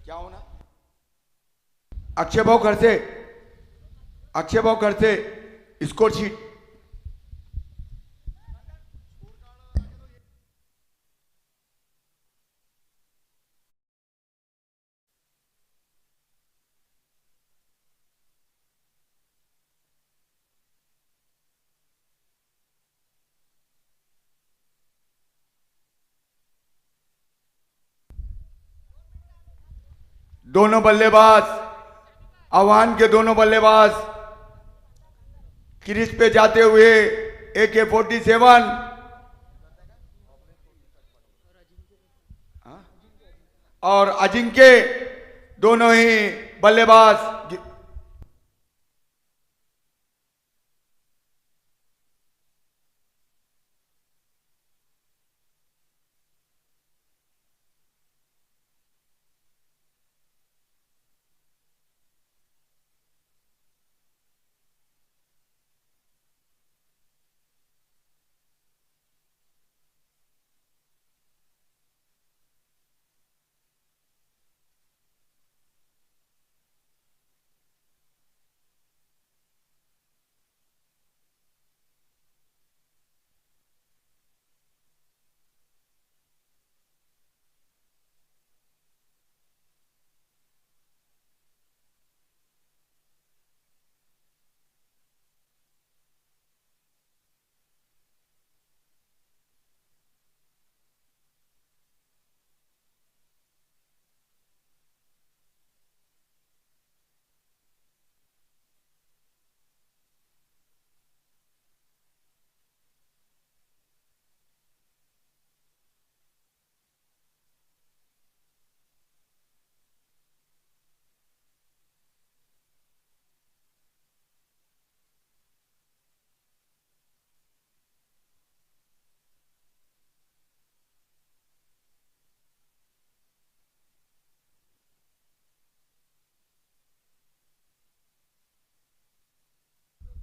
क्या होना? अक्षय भाव खडसे, अक्षय भाव खडसे, स्कोर शीट. दोनों बल्लेबाज, आह्वान के दोनों बल्लेबाज क्रीज पे जाते हुए AK-47 और अजिंक्य दोनों ही बल्लेबाज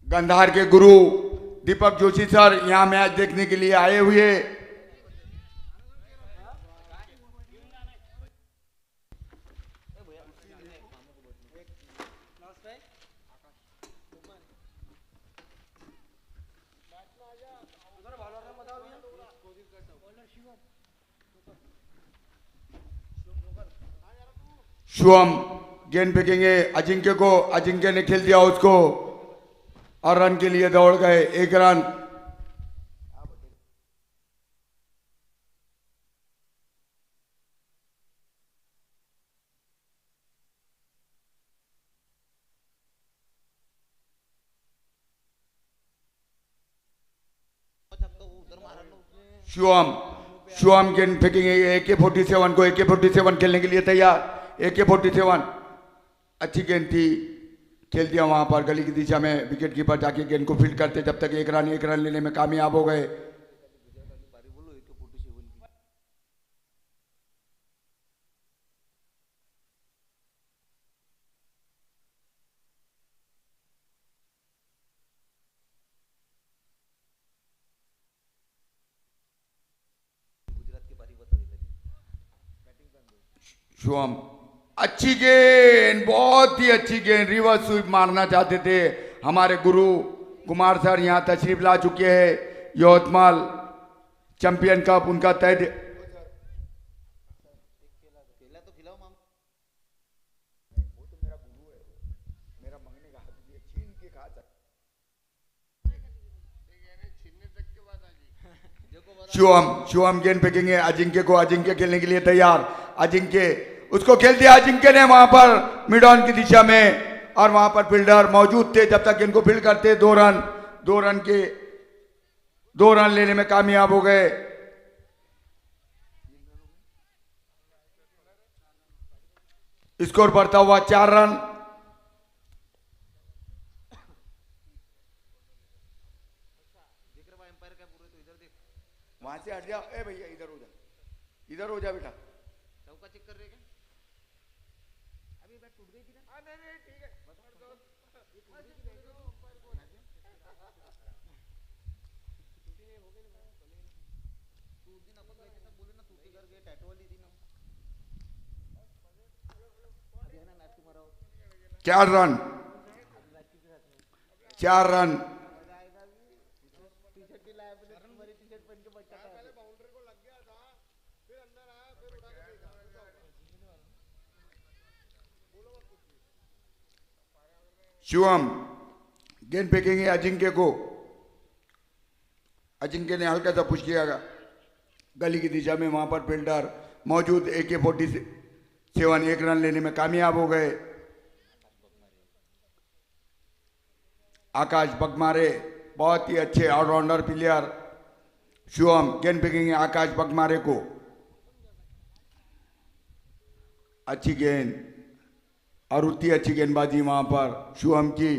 गंधार के गुरु दीपक जोशी सर यहां मैच देखने के लिए आए हुए। शुभम गेंद फेंकेंगे अजिंक्य को, अजिंक्य ने खेल दिया उसको और रन के लिए दौड़ गए, 1 रन। शुभम गेंद फेंकेंगे AK-47 को, AK-47 खेलने के लिए तैयार। AK-47 अच्छी गेंद थी, खेल दिया वहां पर गली की दिशा में, विकेट कीपर जाके गेंद को फील्ड करते जब तक 1 रन लेने में कामयाब हो गए। शुभम अच्छी गेंद, बहुत ही अच्छी गेंद, रिवर्स स्वीप मारना चाहते थे हमारे गुरु कुमार सर, यहां तशरीफ ला चुके हैं। यवतमाल चैंपियन कप उनका तय शुभम गेंद फेंकेंगे अजिंक्य को, अजिंक्य खेलने के लिए तैयार। अजिंक्य उसको खेल दिया, अजिंक्य ने वहां पर मिड ऑन की दिशा में, और वहां पर फील्डर मौजूद थे जब तक इनको फील्ड करते। 2 रन लेने में कामयाब हो गए। स्कोर बढ़ता हुआ 4 रन। वहां से हट जाओ, ए भैया इधर हो जा, इधर हो जा बेटा। चौका चेक कर रहे क्या? अभी बैट टूट गई थी ना। नहीं नहीं ठीक है, बस कर दो। ये टूट गई थी बैट, टूटी नहीं हो गई ना, चलेगी ना। उस दिन अपन वैसे सब बोले ना, टूटी कर गए, टैटू वाली थी ना। 4 रन, 4 रन। शिवम गेंद फेंकेंगे अजिंक्य को। अजिंक्य ने हल्का सा पुश किया गली की दिशा में, वहां पर फील्डर मौजूद। AK-47 1 रन लेने में कामयाब हो गए। आकाश बगमारे बहुत ही अच्छे ऑलराउंडर प्लेयर। शिवम गेंद फेंकेंगे आकाश बगमारे को। अच्छी गेंद और उतनी अच्छी गेंदबाजी वहां पर शिवम की।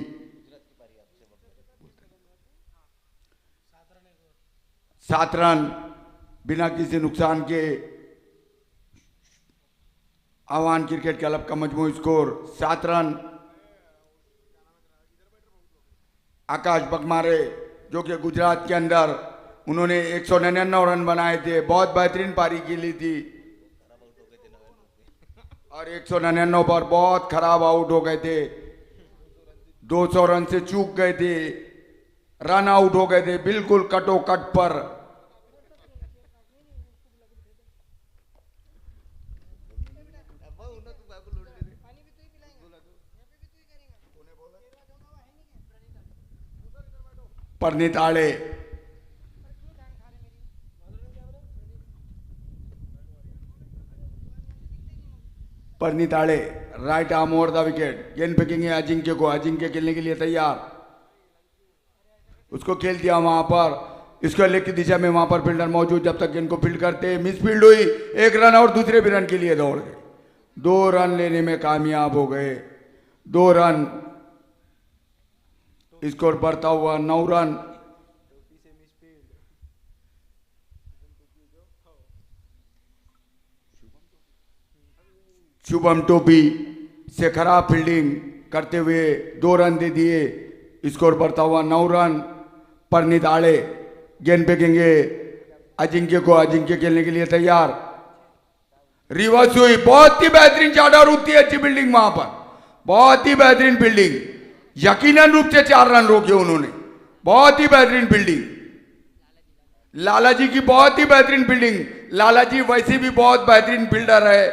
7 रन बिना किसी नुकसान के। आह्वान क्रिकेट क्लब का मजमूई स्कोर 7 रन। आकाश बगमारे जो कि गुजरात के अंदर उन्होंने 199 रन बनाए थे, बहुत बेहतरीन पारी खेली थी और 199 पर बहुत खराब आउट हो गए थे। 200 रन से चूक गए थे, रन आउट हो गए थे बिल्कुल कटो कट पर। परनीत आड़े right arm over the wicket. गेंद फेंकेंगे अजिंक्य को। अजिंक्य खेलने के लिए तैयार, उसको खेल दिया वहां पर। इसको लेग की दिशा में वहां पर फील्डर मौजूद। जब तक गेंद को फील्ड करते मिस फील्ड हुई, 1 रन और दूसरे भी रन के लिए दौड़ गए। 2 रन लेने में कामयाब हो गए। 2 रन, स्कोर बढ़ता हुआ 9 रन। शुभम टोपी से खराब फील्डिंग करते हुए 2 रन दे दिए। स्कोर बढ़ता हुआ 9 रन। परनीत आड़े गेंद फेंकेंगे अजिंक्य को। अजिंक्य खेलने के लिए तैयार। रिवर्स हुई, बहुत ही बेहतरीन शॉट और उतनी अच्छी फील्डिंग वहां पर, बहुत ही बेहतरीन फील्डिंग। यकीनन रूप से 4 रन रोके उन्होंने, बहुत ही बेहतरीन फील्डिंग। लालाजी की बहुत ही बेहतरीन फील्डिंग। लालाजी वैसे भी बहुत बेहतरीन फील्डर है।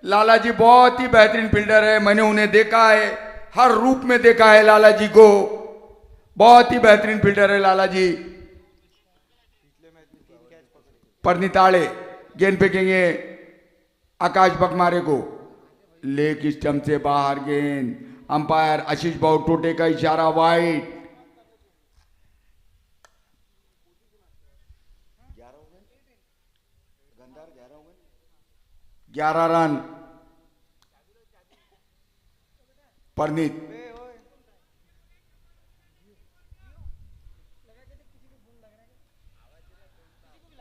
लालाजी बहुत ही बेहतरीन फील्डर है, मैंने उन्हें देखा है, हर रूप में देखा है लालाजी को। बहुत ही बेहतरीन फील्डर है लालाजी। परनीत आड़े गेंद फेंकेंगे आकाश बगमारे को। लेग स्टंप से बाहर गेंद। अंपायर आशीष भाऊ टोटे का इशारा वाइड। 11 रन।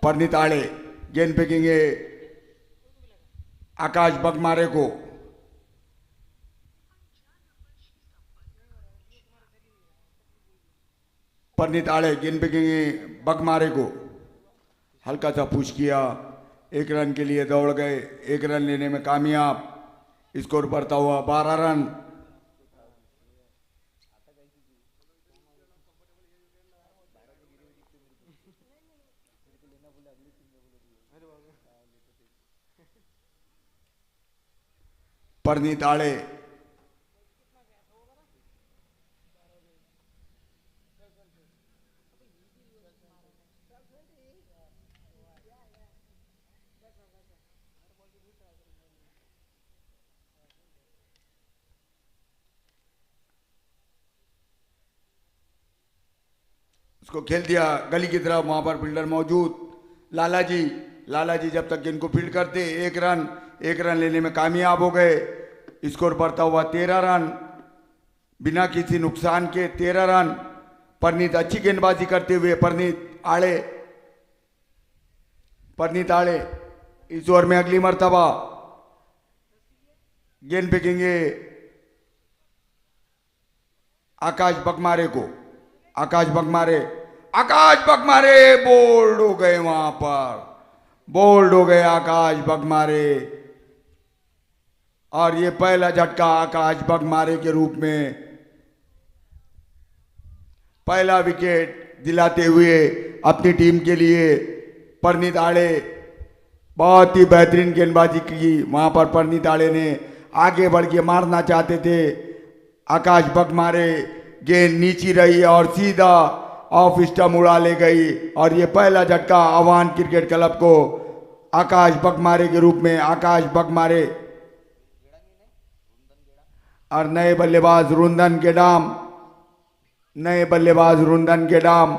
परनीत आड़े गेंद फेंकेंगे आकाश बगमारे को। परनीत आड़े गेंद फेंकेंगे बगमारे को। हल्का सा पुश किया, 1 रन के लिए दौड़ गए। 1 रन लेने में कामयाब। स्कोर बढ़ता हुआ 12 रन। परनीत आड़े उसको खेल दिया गली की तरफ, वहां पर फील्डर मौजूद। लालाजी जब तक गेंद को फील्ड करते 1 रन लेने में कामयाब हो गए। स्कोर बढ़ता हुआ 13 रन बिना किसी नुकसान के। 13 रन। परनीत अच्छी गेंदबाजी करते हुए परनीत आड़े इस ओवर में अगली मर्तबा गेंद फेंकेंगे आकाश बगमारे को। आकाश बगमारे बोल्ड हो गए, वहां पर बोल्ड हो गए आकाश बगमारे। और ये पहला झटका आकाश बगमारे के रूप में पहला विकेट दिलाते हुए अपनी टीम के लिए परनीत आड़े बहुत ही बेहतरीन गेंदबाजी की। वहां पर परनीत आड़े ने आगे बढ़ के मारना चाहते थे, आकाश बगमारे गेंद नीची रही और सीधा ऑफ स्टंप उड़ा ले गई। और ये पहला झटका आह्वान क्रिकेट क्लब को आकाश बगमारे के रूप में आकाश बगमारे और नए बल्लेबाज रुंदन गेडाम, नए बल्लेबाज रुंदन गेडाम।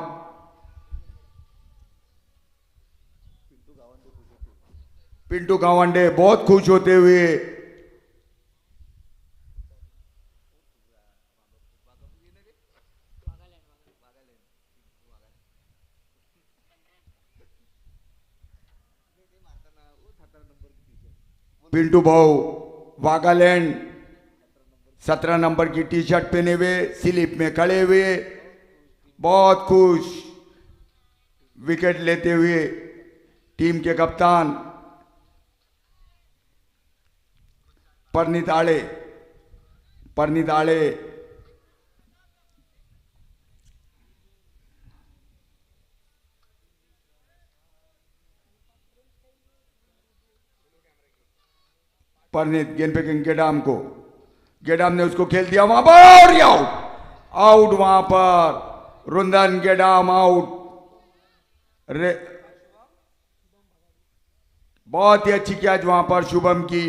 पिंटू गावंडे बहुत खुश होते हुए पिंटू भाऊ वागालैंड 17 नंबर की टी शर्ट पहने हुए स्लिप में खड़े हुए बहुत खुश विकेट लेते हुए टीम के कप्तान परनीत आड़े। परनीत आड़े परनीत गेंद पे गेडाम को, गेडाम ने उसको खेल दिया वहां पर और आउट, आउट वहां पर रुंदन गेडाम आउट। बहुत ही अच्छी कैच वहां पर शुभम की,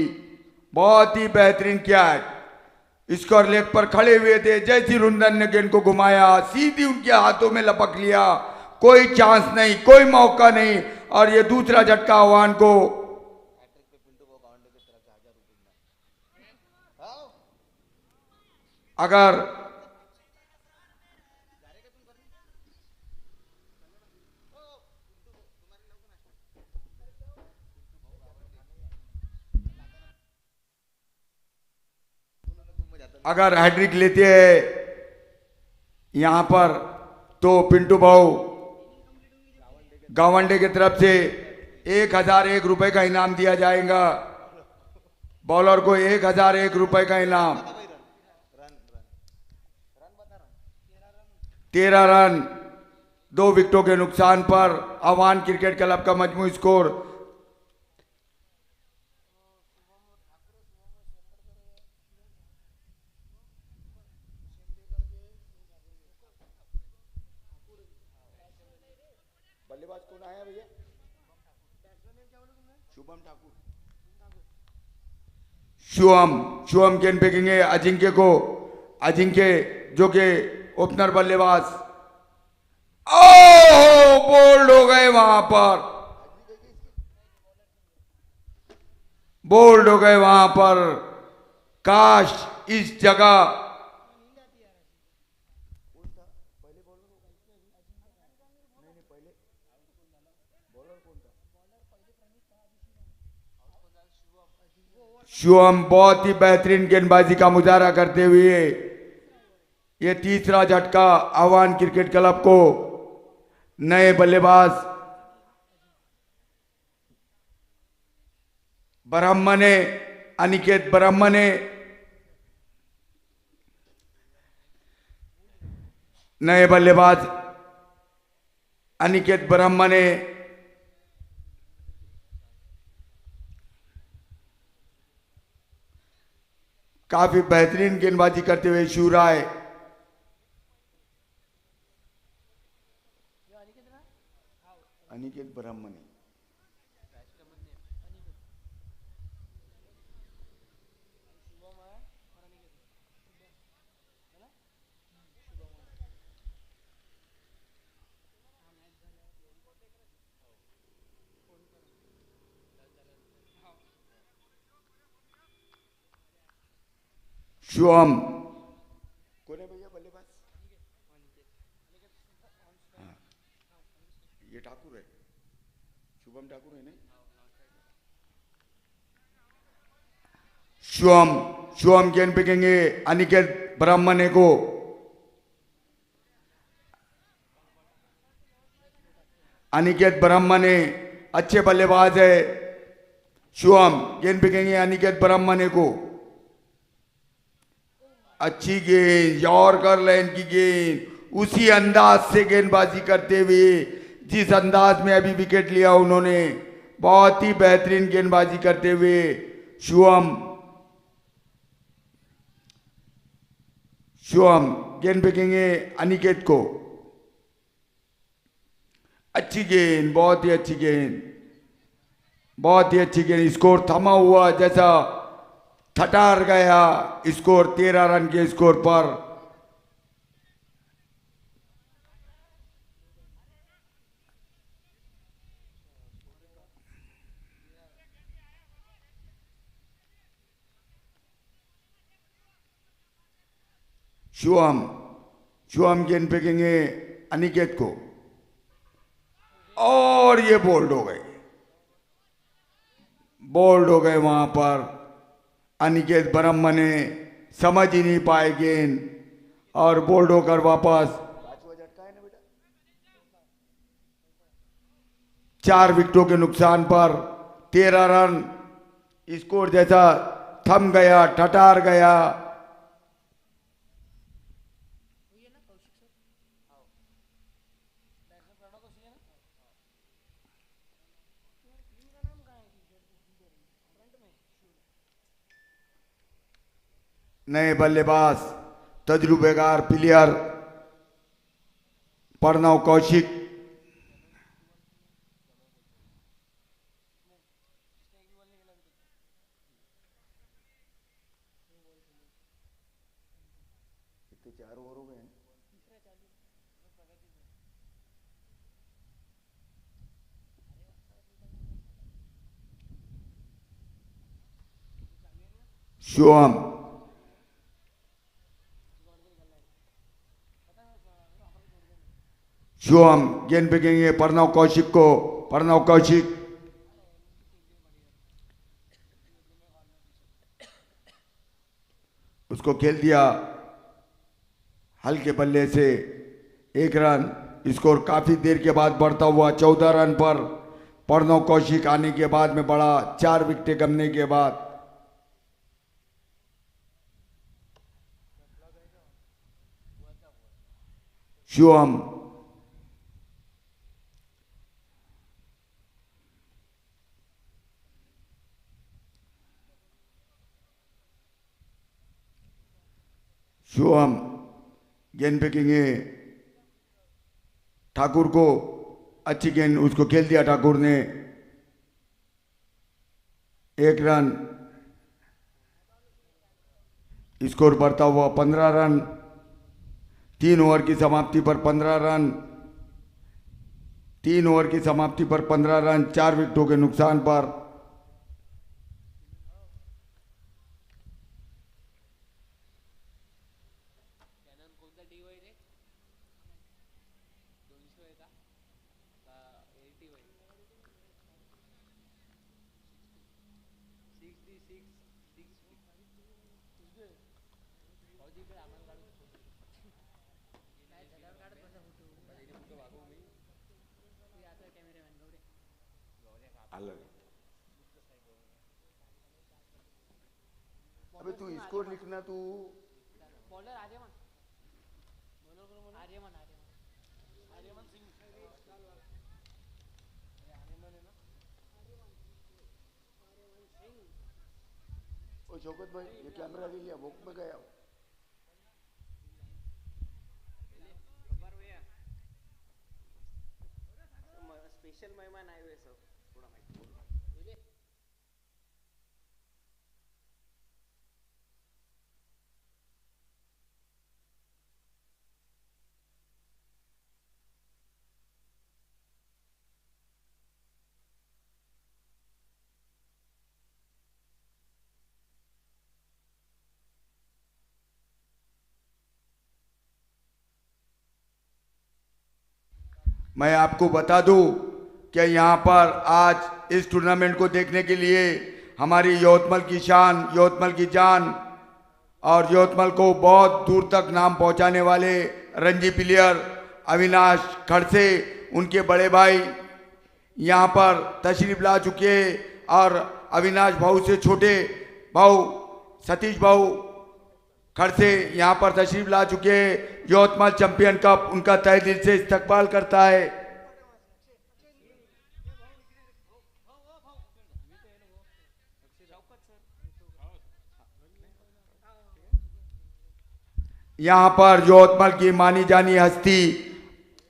बहुत ही बेहतरीन कैच। स्कोर लेग पर खड़े हुए थे, जैसी रुंदन ने गेंद को घुमाया सीधी उनके हाथों में लपक लिया, कोई चांस नहीं, कोई मौका नहीं। और ये दूसरा झटका आह्वान को अगर अगर हैट्रिक लेते हैं यहां पर तो पिंटू भाऊ गावंडे की तरफ से 1001 रुपए का इनाम दिया जाएगा। बॉलर को 1001 रुपए का इनाम। 13 रन 2 विकेटों के नुकसान पर आह्वान क्रिकेट क्लब का मजमू स्कोर बल्लेबाज कौन आया भैया? शुभम ठाकुर। शुभम गेंद फेंकेंगे अजिंक्य को, अजिंक्य जो कि ओपनर बल्लेबाज। ओह बोल्ड हो गए वहां पर, बोल्ड हो गए वहां पर। काश इस जगह शुभम बहुत ही बेहतरीन गेंदबाजी का मुजाहरा करते हुए ये तीसरा झटका आह्वान क्रिकेट क्लब को नए बल्लेबाज ब्रह्मने, अनिकेत ब्रह्मने, नए बल्लेबाज अनिकेत ब्रह्मने काफी बेहतरीन गेंदबाजी करते हुए शिवराय अनिकेत ब्रह्मने शुभम कौन है भैया बल्लेबाज? हाँ, ये ठाकुर है, शुभम ठाकुर है नहीं? शुभम गेंद फेंकेंगे अनिकेत ब्रह्मने को। अनिकेत ब्रह्मने अच्छे बल्लेबाज है। शुभम गेंद फेंकेंगे अनिकेत ब्रह्मने को। अच्छी गेंद, यॉर्कर लाइन की गेंद, उसी अंदाज से गेंदबाजी करते हुए जिस अंदाज में अभी विकेट लिया उन्होंने, बहुत ही बेहतरीन गेंदबाजी करते हुए शुभम गेंद फेंकेंगे अनिकेत को। अच्छी गेंद, बहुत ही अच्छी गेंद, बहुत ही अच्छी गेंद। स्कोर थमा हुआ जैसा ठठार गया स्कोर 13 रन के स्कोर पर। शुभम गेंद फेंकेंगे अनिकेत को और ये बोल्ड हो गए वहां पर। अनिकेत ब्रह्म ने समझ ही नहीं पाए गेंद और बोल्ड होकर वापस 4 विकेटों के नुकसान पर 13 रन स्कोर जैसा थम गया, ठठार गया। नए बल्लेबाज तजुर्बेकार प्लेयर प्रणव कौशिक। शुभम गेंद फेंकेंगे प्रणव कौशिक को। प्रणव कौशिक उसको खेल दिया हल्के बल्ले से 1 रन। स्कोर काफी देर के बाद बढ़ता हुआ 14 रन पर प्रणव कौशिक आने के बाद में बढ़ा 4 विकेटें गंवने के बाद। शुभम गेंद फेंकेंगे ठाकुर को। अच्छी गेंद, उसको खेल दिया ठाकुर ने। 1 रन। स्कोर बढ़ता हुआ 15 रन। 3 ओवर की समाप्ति पर 15 रन। 3 ओवर की समाप्ति पर 15 रन 4 विकेटों के नुकसान पर। अबे तू स्कोर लिखना। तू बॉलर आर्यमन सिंह ओ शौकत भाई, ये कैमरा ले लिया, वॉक में गया। स्पेशल मेहमान आए हुए सब, थोड़ा माइक बोल। मैं आपको बता दूं कि यहाँ पर आज इस टूर्नामेंट को देखने के लिए हमारी यवतमाल की शान, यवतमाल की जान और यवतमाल को बहुत दूर तक नाम पहुँचाने वाले रणजी प्लेयर अविनाश खड़से, उनके बड़े भाई यहाँ पर तशरीफ ला चुके और अविनाश भाऊ से छोटे भाऊ सतीश भाऊ खड़से यहाँ पर तशरीफ ला चुके यवतमाल चैंपियन कप, उनका तहे दिल से इस्तकबाल करता है। यहाँ पर यवतमाल की मानी जानी हस्ती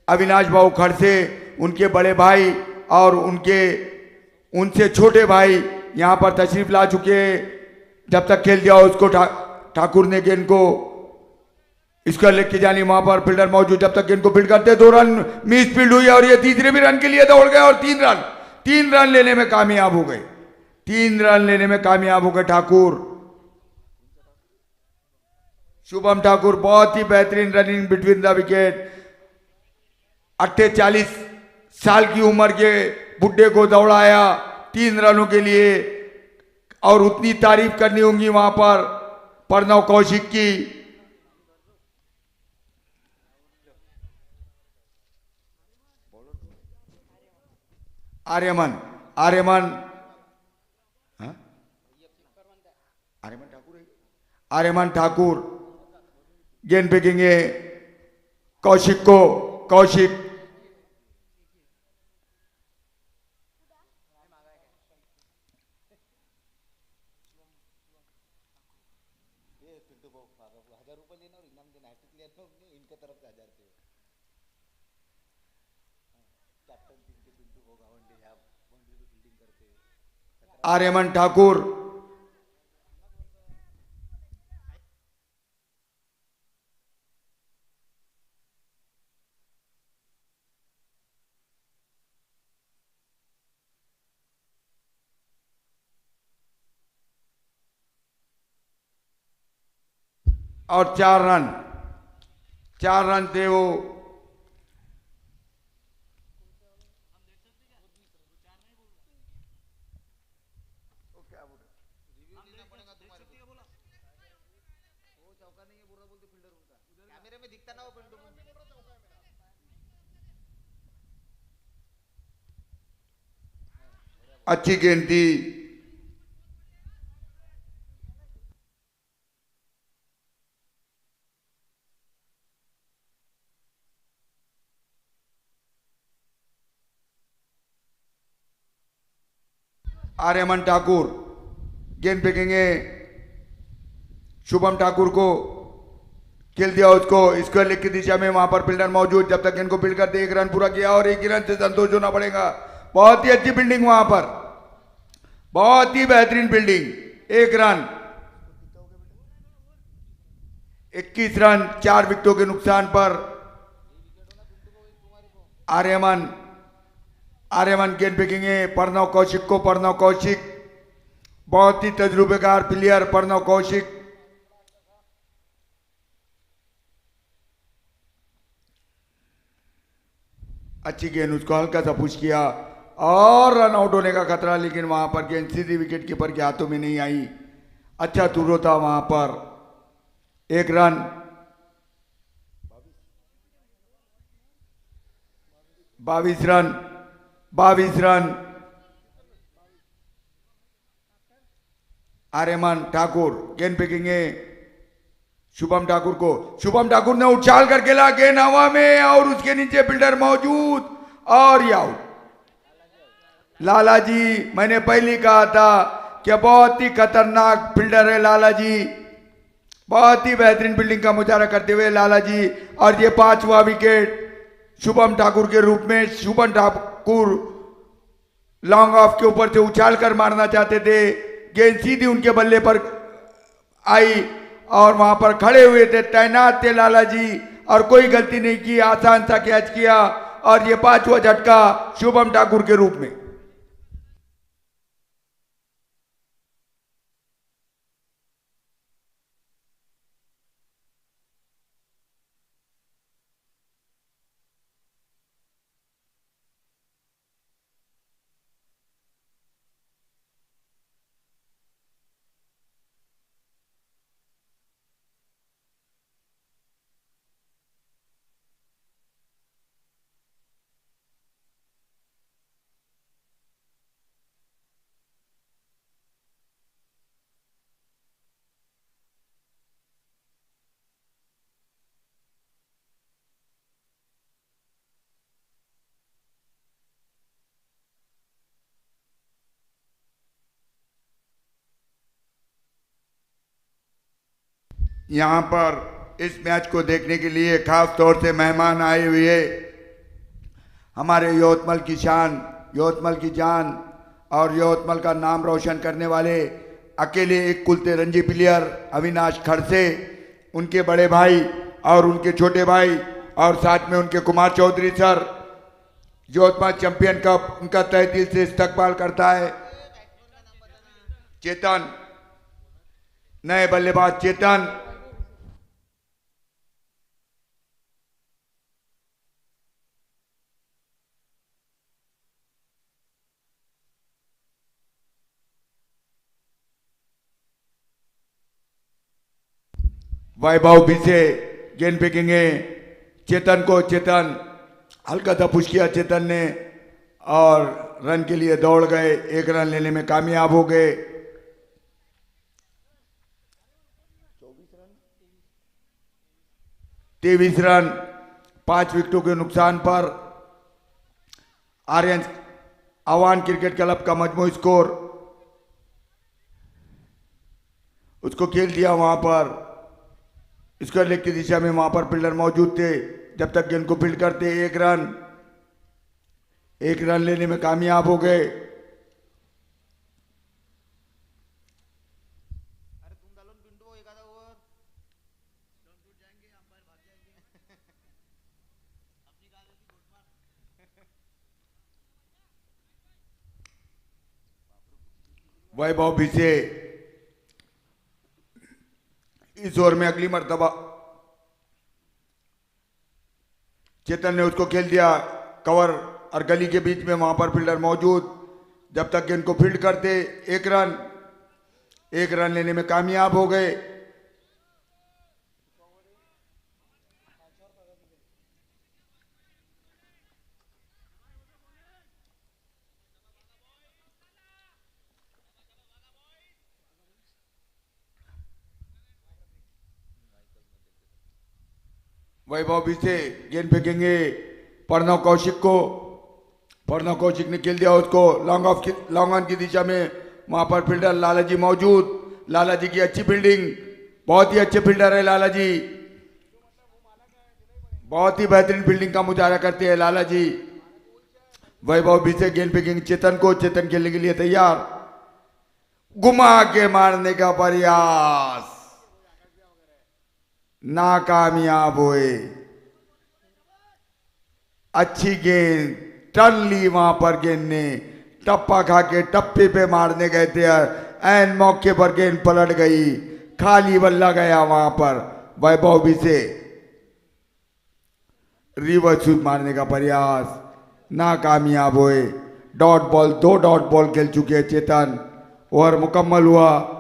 अविनाश भाऊ खड़से, उनके बड़े भाई और उनसे छोटे भाई यहाँ पर तशरीफ ला चुके हैं। जब तक खेल दिया उसको ठाकुर ने गेंद को इसका लेके जानी, वहां पर फील्डर मौजूद, जब तक गेंद को फील्ड करते 2 रन मिस फील्ड हुई और ये तीसरे भी रन के लिए दौड़ गए और 3 रन लेने में कामयाब हो गए। 3 रन लेने में कामयाब हो गए ठाकुर, शुभम ठाकुर। बहुत ही बेहतरीन रनिंग बिटवीन द विकेट। 48 साल की उम्र के बुड्ढे को दौड़ाया 3 रनों के लिए, और उतनी तारीफ करनी होगी वहां पर प्रणव कौशिक की। आर्यमन आर्यमन हाँ? आर्यमन ठाकुर गेंद फेंकेंगे कौशिक को। कौशिक आर्यमन ठाकुर और 4 रन थे वो। अच्छी गेंद थी। आर्यमन ठाकुर गेंद फेंकेंगे शुभम ठाकुर को, खेल दिया उसको स्क्वायर लेग की दिशा में, वहां पर फील्डर मौजूद, जब तक गेंद को फील्ड करते 1 रन पूरा किया और 1 रन से संतोष होना पड़ेगा। बहुत ही अच्छी फील्डिंग वहां पर, बहुत ही बेहतरीन फील्डिंग। 1 रन 21 रन 4 विकेटों के नुकसान पर आर्यमन गेंद फेंकेंगे प्रणव कौशिक को। प्रणव कौशिक बहुत ही तजुर्बेकार प्लेयर, प्रणव कौशिक। अच्छी गेंद, उसको हल्का सा पुश किया और रन आउट होने का खतरा, लेकिन वहां पर गेंद सीधी विकेट कीपर के हाथों में नहीं आई। अच्छा थ्रो था वहां पर। 1 रन 22 रन आर्यमन ठाकुर गेंद फेंकेंगे शुभम ठाकुर को। शुभम ठाकुर ने उछाल कर खेला, गेंद हवा में और उसके नीचे फील्डर मौजूद और ये आउट। लाला जी, मैंने पहले कहा था कि बहुत ही खतरनाक फील्डर है लाला जी, बहुत ही बेहतरीन फील्डिंग का मुजाहरा करते हुए लाला जी। और ये 5वां विकेट शुभम ठाकुर के रूप में। शुभम ठाकुर लॉन्ग ऑफ के ऊपर से उछाल कर मारना चाहते थे, गेंद सीधी उनके बल्ले पर आई और वहां पर खड़े हुए थे, तैनात थे लाला जी, और कोई गलती नहीं की, आसान सा कैच किया और ये 5वां झटका शुभम ठाकुर के रूप में। यहाँ पर इस मैच को देखने के लिए खास तौर से मेहमान आए हुए हमारे यवतमाल की शान, यवतमाल की जान और यवतमाल का नाम रोशन करने वाले अकेले एक कुलते रणजी प्लेयर अविनाश खड़से, उनके बड़े भाई और उनके छोटे भाई और साथ में उनके Kumar Chaudhary sir, Yavatmal champion cup उनका तहे दिल से इस्तकबाल करता है। चेतन, नए बल्लेबाज चेतन, वैभव भी से गेंद फेंकेंगे चेतन को। चेतन हल्का सा पुश किया चेतन ने और रन के लिए दौड़ गए, एक रन लेने में कामयाब हो गए। 23 रन 5 विकेटों के नुकसान पर आर्यन आह्वान क्रिकेट क्लब का मजमूई स्कोर, उसको खेल दिया वहां पर। स्क्वायर लेग की दिशा में वहां पर फील्डर मौजूद थे, जब तक गेंद को फील्ड करते एक रन लेने में कामयाब हो गए। वैभव भी से इस ओवर में अगली मर्तबा चेतन ने उसको खेल दिया कवर और गली के बीच में, वहां पर फील्डर मौजूद, जब तक गेंद को फील्ड करते एक रन लेने में कामयाब हो गए। वैभव भी से गेंद फेंकेंगे प्रणव कौशिक को। प्रणव कौशिक ने खेल दिया उसको लॉन्ग ऑन की दिशा में, वहां पर फील्डर लालाजी मौजूद। लालाजी की अच्छी फील्डिंग, बहुत ही अच्छे फील्डर है लालाजी, बहुत ही बेहतरीन फील्डिंग का मुजाहरा करते हैं लालाजी। वैभव भी से गेंद फेंकेंगे चेतन को। चेतन खेलने के लिए तैयार, घुमा के मारने का प्रयास नाकामयाब हुए। अच्छी गेंद टर्न ली, वहां पर गेंद ने टप्पा खा के टप्पे पे मारने गए थे, एन मौके पर गेंद पलट गई, खाली बल्ला गया वहां पर। वैभव भी से रिवर्स स्वीप मारने का प्रयास नाकामयाब हुए। डॉट बॉल, 2 डॉट बॉल खेल चुके हैं चेतन। ओवर मुकम्मल हुआ,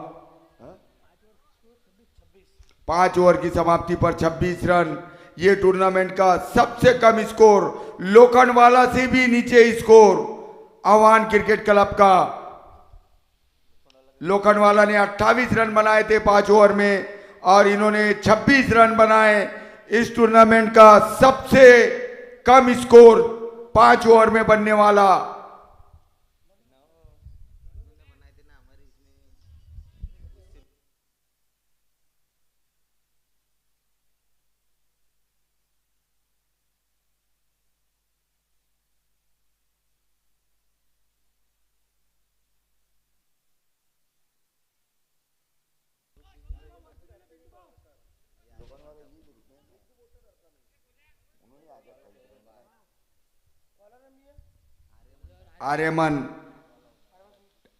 5 ओवर की समाप्ति पर 26 रन। ये टूर्नामेंट का सबसे कम स्कोर, लोखंडवाला से भी नीचे स्कोर आह्वान क्रिकेट क्लब का। लोखंडवाला ने 28 रन बनाए थे 5 ओवर में और इन्होंने 26 रन बनाए। इस टूर्नामेंट का सबसे कम स्कोर 5 ओवर में बनने वाला।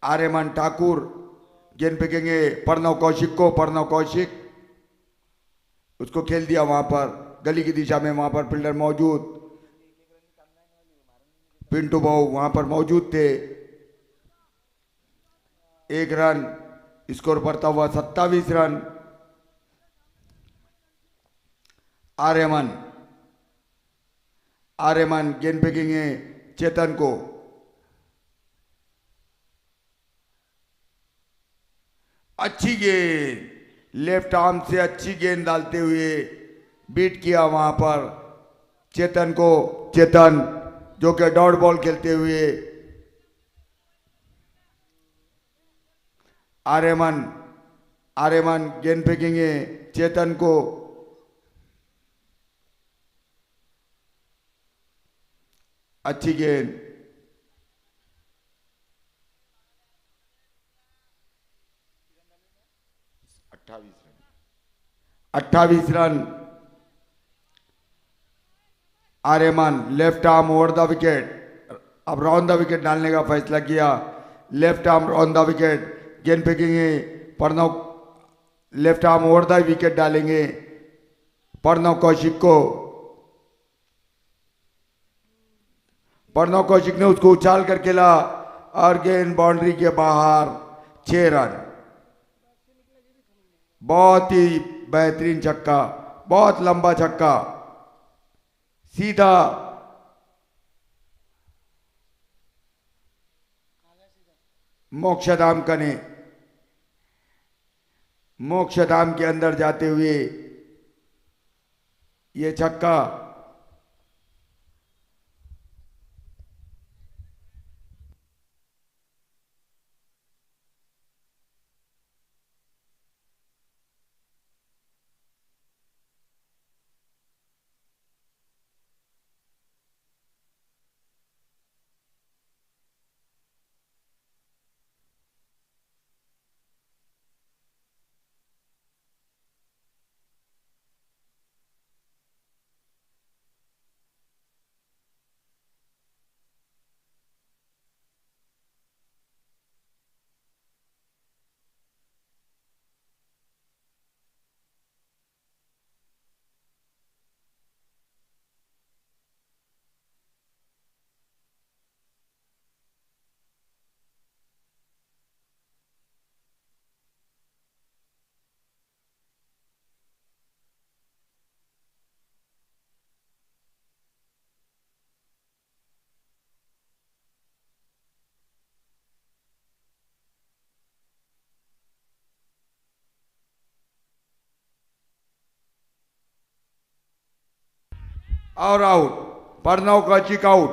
आर्यमन ठाकुर गेंद फेंकेंगे प्रणव कौशिक को। प्रणव कौशिक उसको खेल दिया वहां पर गली की दिशा में, वहां पर फील्डर मौजूद, पिंटू भाऊ वहां पर मौजूद थे। एक रन स्कोर बढ़ता हुआ 27 रन। आर्यमन गेंद फेंकेंगे चेतन को। अच्छी गेंद, लेफ्ट आर्म से अच्छी गेंद डालते हुए बीट किया वहां पर चेतन को। चेतन जो कि डॉट बॉल खेलते हुए आर्यमान गेंद फेंकेंगे चेतन को। अच्छी गेंद। 28 run. Aryaman left arm over the wicket. अब राउंड द विकेट डालने का फैसला किया। Left arm round the wicket. गेंद फेंकेंगे Pranav. Left arm over the wicket डालेंगे प्रणव कौशिक को। प्रणव कौशिक ने उसको उछाल कर खेला और गेंद बाउंड्री के बाहर। 6 रन। बहुत ही बेहतरीन छक्का, बहुत लंबा छक्का, सीधा। मोक्षधाम कने, मोक्षधाम के अंदर जाते हुए ये छक्का। और out. Pranav Kaushik out.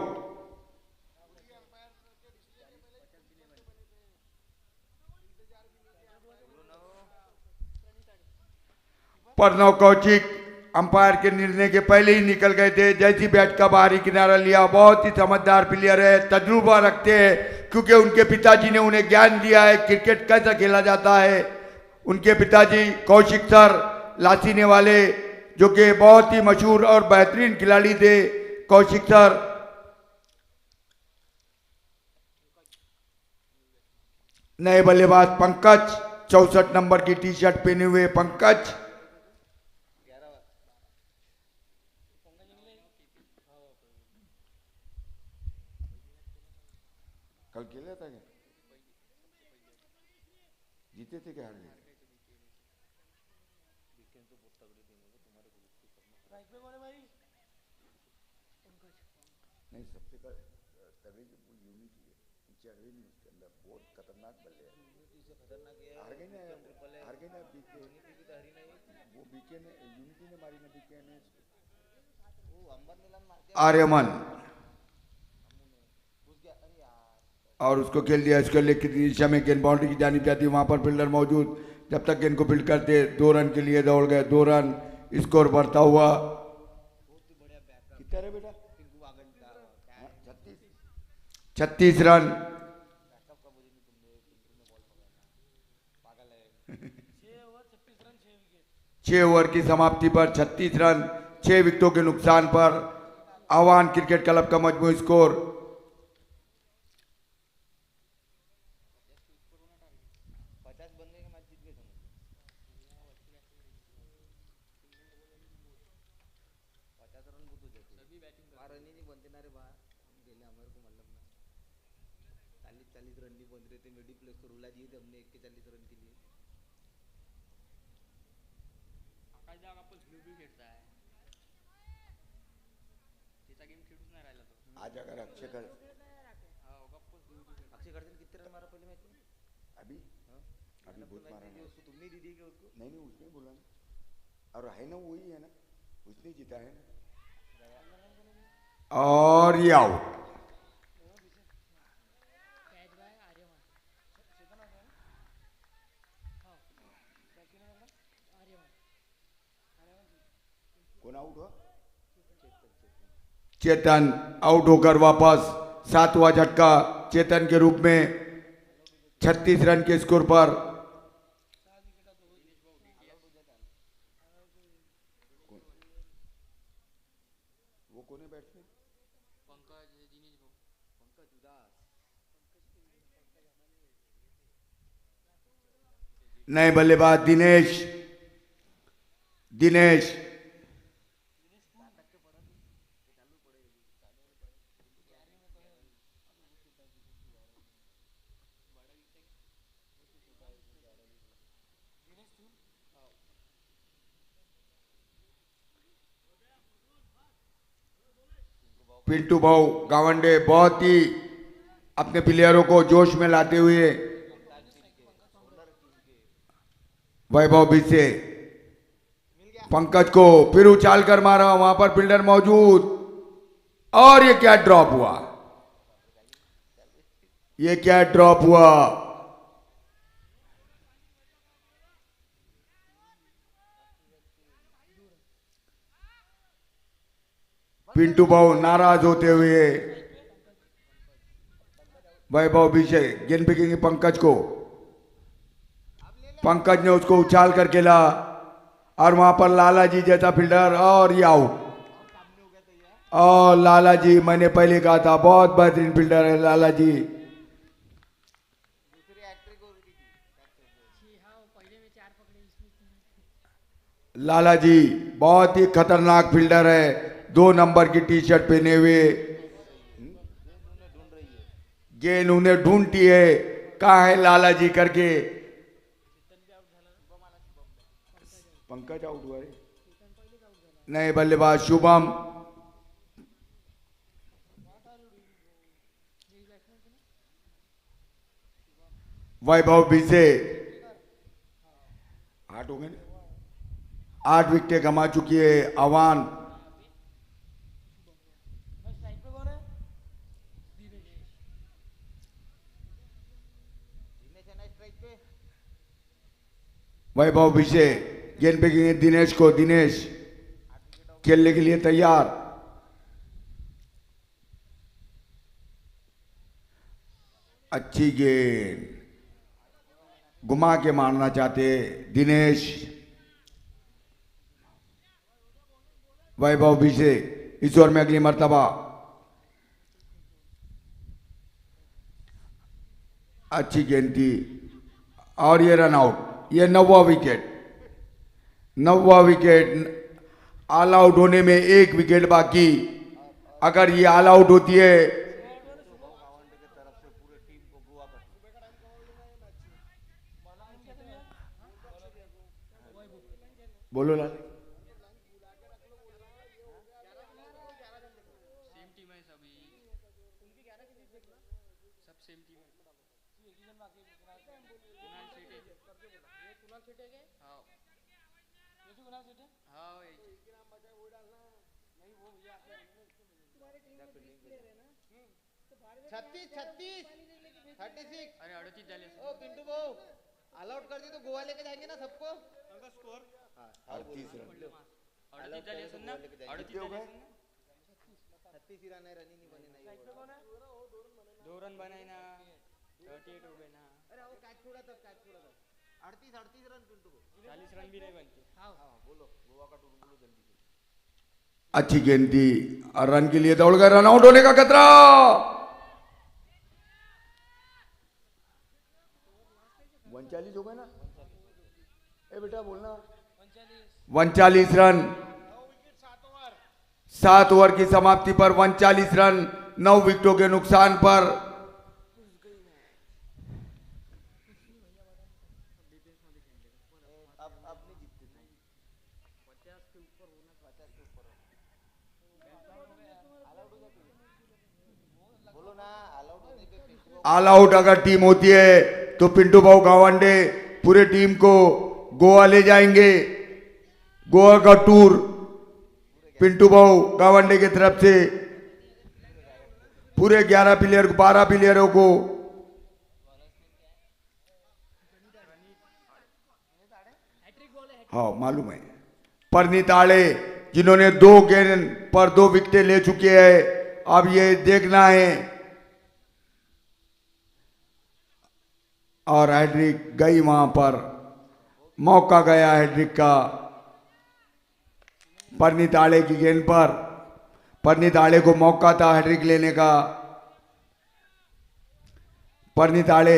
Pranav Kaushik umpire के निर्णय के पहले ही निकल गए थे। जैसी बैट का बाहरी किनारा लिया। बहुत ही समझदार प्लेयर है, तजुर्बा रखते हैं, क्योंकि उनके पिताजी ने उन्हें ज्ञान दिया है क्रिकेट कैसा खेला जाता है। उनके पिताजी कौशिक सर लासीने वाले, जो कि बहुत ही मशहूर और बेहतरीन खिलाड़ी थे। कौशिक सर। नए बल्लेबाज पंकज, 64 नंबर की टी शर्ट पहने हुए पंकज। कल खेला था क्या? जीते थे क्या हार गए? नहीं, सबसे तगड़ी जो यूनिटी है, नीचे अड़े नहीं उसके अंदर, बहुत खतरनाक बल्ले है। हार गई ना, हार गई ना बीके। वो बीके ने, यूनिटी ने मारी ना बीके ने। आर्यमन और उसको खेल दिया। इसको लेकर दिशा में गेंद बाउंड्री की जानी जाती, वहां पर फील्डर मौजूद। जब तक गेंद को फील्ड करते 2 रन के लिए दौड़ गए। 2 रन स्कोर बढ़ता हुआ। कितना है बेटा? 36 रन। 6 ओवर की समाप्ति पर 36 रन 6 विकेटों के नुकसान पर आह्वान क्रिकेट क्लब का मजमूई स्कोर। आज अगर अक्षय कर कितने रन मारा पहले मैच में? अभी अभी बहुत मारा ना। तुमने दी क्या उसको? नहीं उसने बोला ना, और है ना वही है ना, उसने जीता है ना। और ये आउट। कौन आउट हुआ? चेतन आउट होकर वापस 7वां झटका चेतन के रूप में 36 रन के स्कोर पर। वो कौन है बैट्समैन? नए बल्लेबाज दिनेश। दिनेश पिंटू भाऊ गावंडे बहुत ही अपने प्लेयरों को जोश में लाते हुए वैभव बीसे पंकज को फिर उछाल कर मारा, वहां पर फील्डर मौजूद। और ये क्या ड्रॉप हुआ? ये क्या ड्रॉप हुआ? पिंटू भाऊ नाराज होते हुए वैभव बीसे गेंद फेंकेंगे पंकज को। पंकज ने उसको उछाल कर खेला और वहां पर लाला जी जैसा फील्डर और ये आउट। और लाला जी मैंने पहले कहा था बहुत बेहतरीन फील्डर है लाला जी। लाला जी बहुत ही खतरनाक फील्डर है, 2 नंबर की टी शर्ट पहने हुए। गेंद उन्हें ढूंढती है, कहाँ है लाला जी करके। पंकज आउट हुआ है। नए बल्लेबाज शुभम। वैभव बीसे 8 हो गए, 8 विकेटें गंवा चुकी है आवान। वैभव बीसे गेंद फेंकेंगे दिनेश को। दिनेश खेलने के लिए तैयार। अच्छी गेंद घुमा के मारना चाहते दिनेश। वैभव बीसे इस ओवर में अगली मर्तबा। अच्छी गेंद थी और ये रन आउट। ये 9वां विकेट। 9वां विकेट। ऑल आउट होने में 1 विकेट बाकी। अगर ये ऑल आउट होती है बोलो लाल। छत्तीस 36 अरे 38 झाले। ओ पिंटू भाऊ ऑल आउट कर दी तो गोवा लेके जाएंगे ना सबको। उनका स्कोर 38 रन। 38 झाले असेल ना। 38 हो गए। 36 ही रन है, रन ही नहीं बने। नहीं 2 रन बनाए ना, 38 हो गए ना। अरे वो कैच छोड़ा तब 38 रन पिंटू भाऊ। 40 रन भी नहीं बनते। हां बोलो गोवा का टूर बोलो जल्दी से। अच्छी गेंद थी और रन के लिए दौड़ गए। रन आउट होने का खतरा। 39 हो गए ना। ए बेटा बोलना। 39 रन। 7 ओवर की समाप्ति पर 39 रन 9 विकेटों के नुकसान पर। ऑल आउट अगर टीम होती है तो पिंटू भाऊ गावंडे पूरे टीम को गोवा ले जाएंगे। गोवा का टूर पिंटू भाऊ गावंडे की तरफ से पूरे 11 प्लेयर 12 प्लेयरों को। हाँ मालूम है। परनीत आड़े जिन्होंने 2 गेंद पर 2 विकेटें ले चुके हैं। अब ये देखना है। और हैड्रिक गई वहां पर, मौका गया हैड्रिक का। परनीत आड़े की गेंद पर, परनीत आड़े को मौका था हैड्रिक लेने का। परनीत आड़े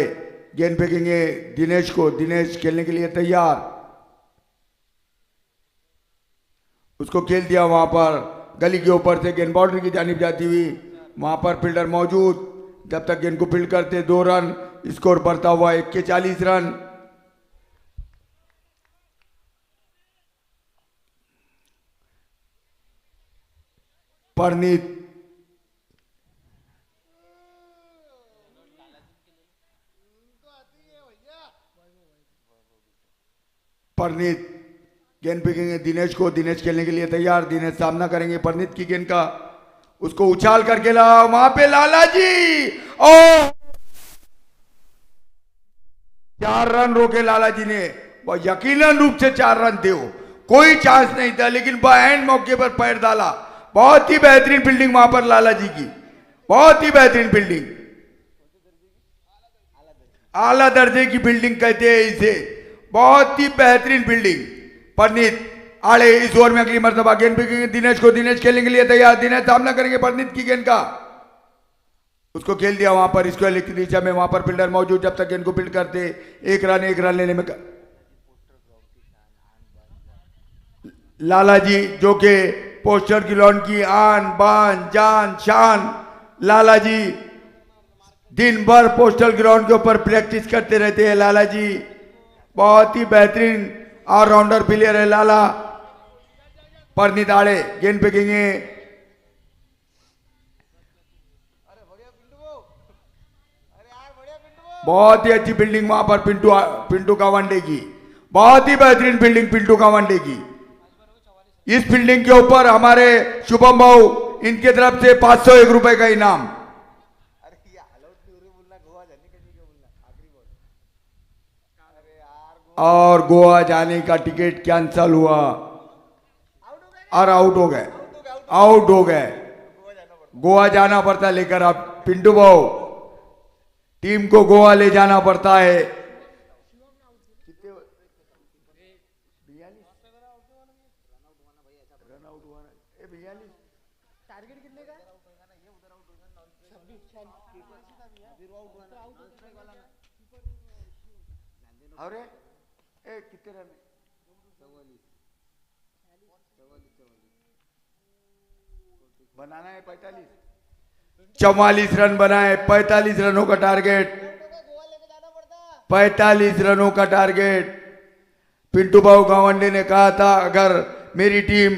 गेंद फेंकेंगे दिनेश को, दिनेश खेलने के लिए तैयार। उसको खेल दिया वहां पर, गली के ऊपर से गेंद बाउंड्री की जानिब जाती हुई। वहां पर फील्डर मौजूद, जब तक गेंद को फील्ड करते 2 रन, स्कोर बढ़ता हुआ 41 रन। परनीत परनीत गेंद फेंकेंगे दिनेश को, दिनेश खेलने के लिए तैयार। दिनेश सामना करेंगे परनीत की गेंद का, उसको उछाल करके ला वहां पे लाला जी। ओ 4 रन रोके लाला जी ने, वो यकीनन रूप से 4 रन थे, वो कोई चांस नहीं था, लेकिन बाएं मौके पर पैर डाला। बहुत ही बेहतरीन फील्डिंग वहां पर लाला जी की, बहुत ही बेहतरीन फील्डिंग, आला दर्जे की फील्डिंग कहते हैं इसे, बहुत ही बेहतरीन फील्डिंग। परनीत आड़े इस ओवर में अगली मर्तबा गेंद फेंकेंगे दिनेश को, दिनेश खेलने के लिए तैयार। दिनेश सामना करेंगे परनीत की गेंद का, उसको खेल दिया वहां पर स्क्वायर की दिशा में। वहां पर फील्डर मौजूद, जब तक गेंद को फील्ड करते 1 रन लेने में लाला जी, जो कि पोस्टर ग्राउंड की आन बान जान शान, लाला जी दिन भर पोस्टल ग्राउंड के ऊपर प्रैक्टिस करते रहते हैं। लाला जी बहुत ही बेहतरीन ऑलराउंडर प्लेयर है लाला। परनीत आड़े गेंद फेंकेंगे, बहुत ही अच्छी फील्डिंग वहां पर पिंटू कावंडे की, बहुत ही बेहतरीन फील्डिंग पिंटू कावंडे की। इस फील्डिंग के ऊपर हमारे शुभम भाऊ, इनके तरफ से 501 रुपए का इनाम। और गोवा जाने का टिकट कैंसल हुआ और आउट हो गए, आउट हो गए। गोवा जाना पड़ता लेकर, अब पिंटू भाऊ टीम को गोवा ले जाना पड़ता है। अरे कितने रन? 44 बनाना है, 44 रन बनाए, 45 रनों का टारगेट, 45 रनों का टारगेट। पिंटू भाऊ गावंडे ने कहा था अगर मेरी टीम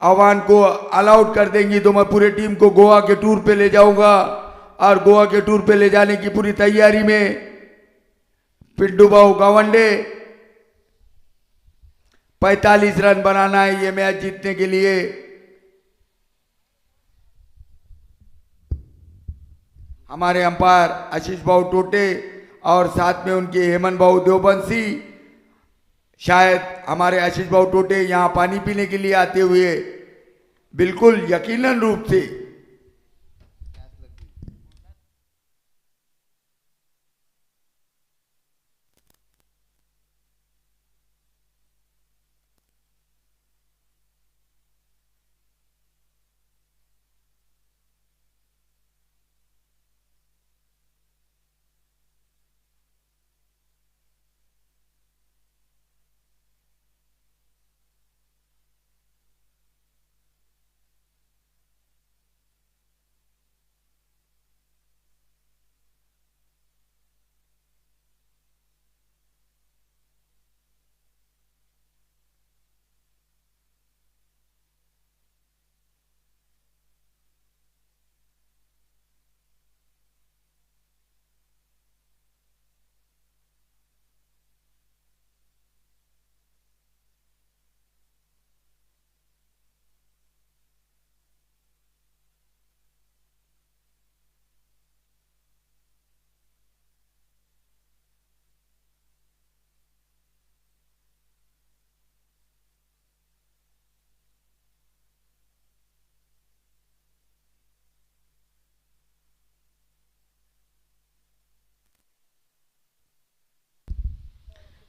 आह्वान को अलाउड कर देंगी तो मैं पूरे टीम को गोवा के टूर पे ले जाऊंगा, और गोवा के टूर पे ले जाने की पूरी तैयारी में पिंटू भाऊ गावंडे। 45 रन बनाना है ये मैच जीतने के लिए। हमारे अंपायर आशीष भाऊ टोटे और साथ में उनके हेमंत भाऊ देवबंसी, शायद हमारे आशीष भाऊ टोटे यहाँ पानी पीने के लिए आते हुए बिल्कुल यकीनन रूप से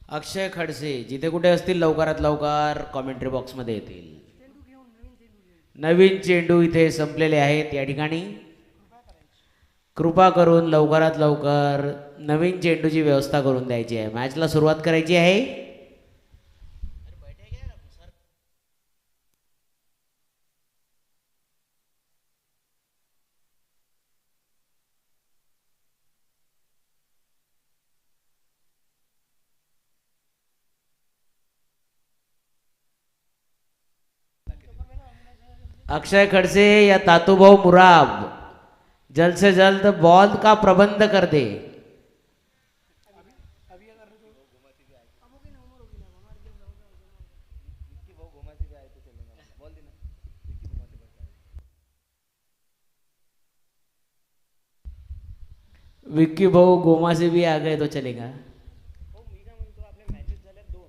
अक्षय खडसे जिथे कुठे असतील लवकरात लवकर कॉमेंट्री बॉक्समध्ये येतील. नवीन चेंडू इथे संपलेले आहेत. या ठिकाणी कृपा करून लवकरात लवकर नवीन चेंडूची व्यवस्था करून द्यायची आहे. मॅचला सुरुवात करायची आहे. अक्षय खडसे या तातूभाऊ मुराब जल्द से जल्द बॉल का प्रबंध कर दे. विक्की भाऊ गोमा से भी आ गए तो चलेगा. हो मी काय म्हणतो आपल्या मॅचेस झाल्या 2.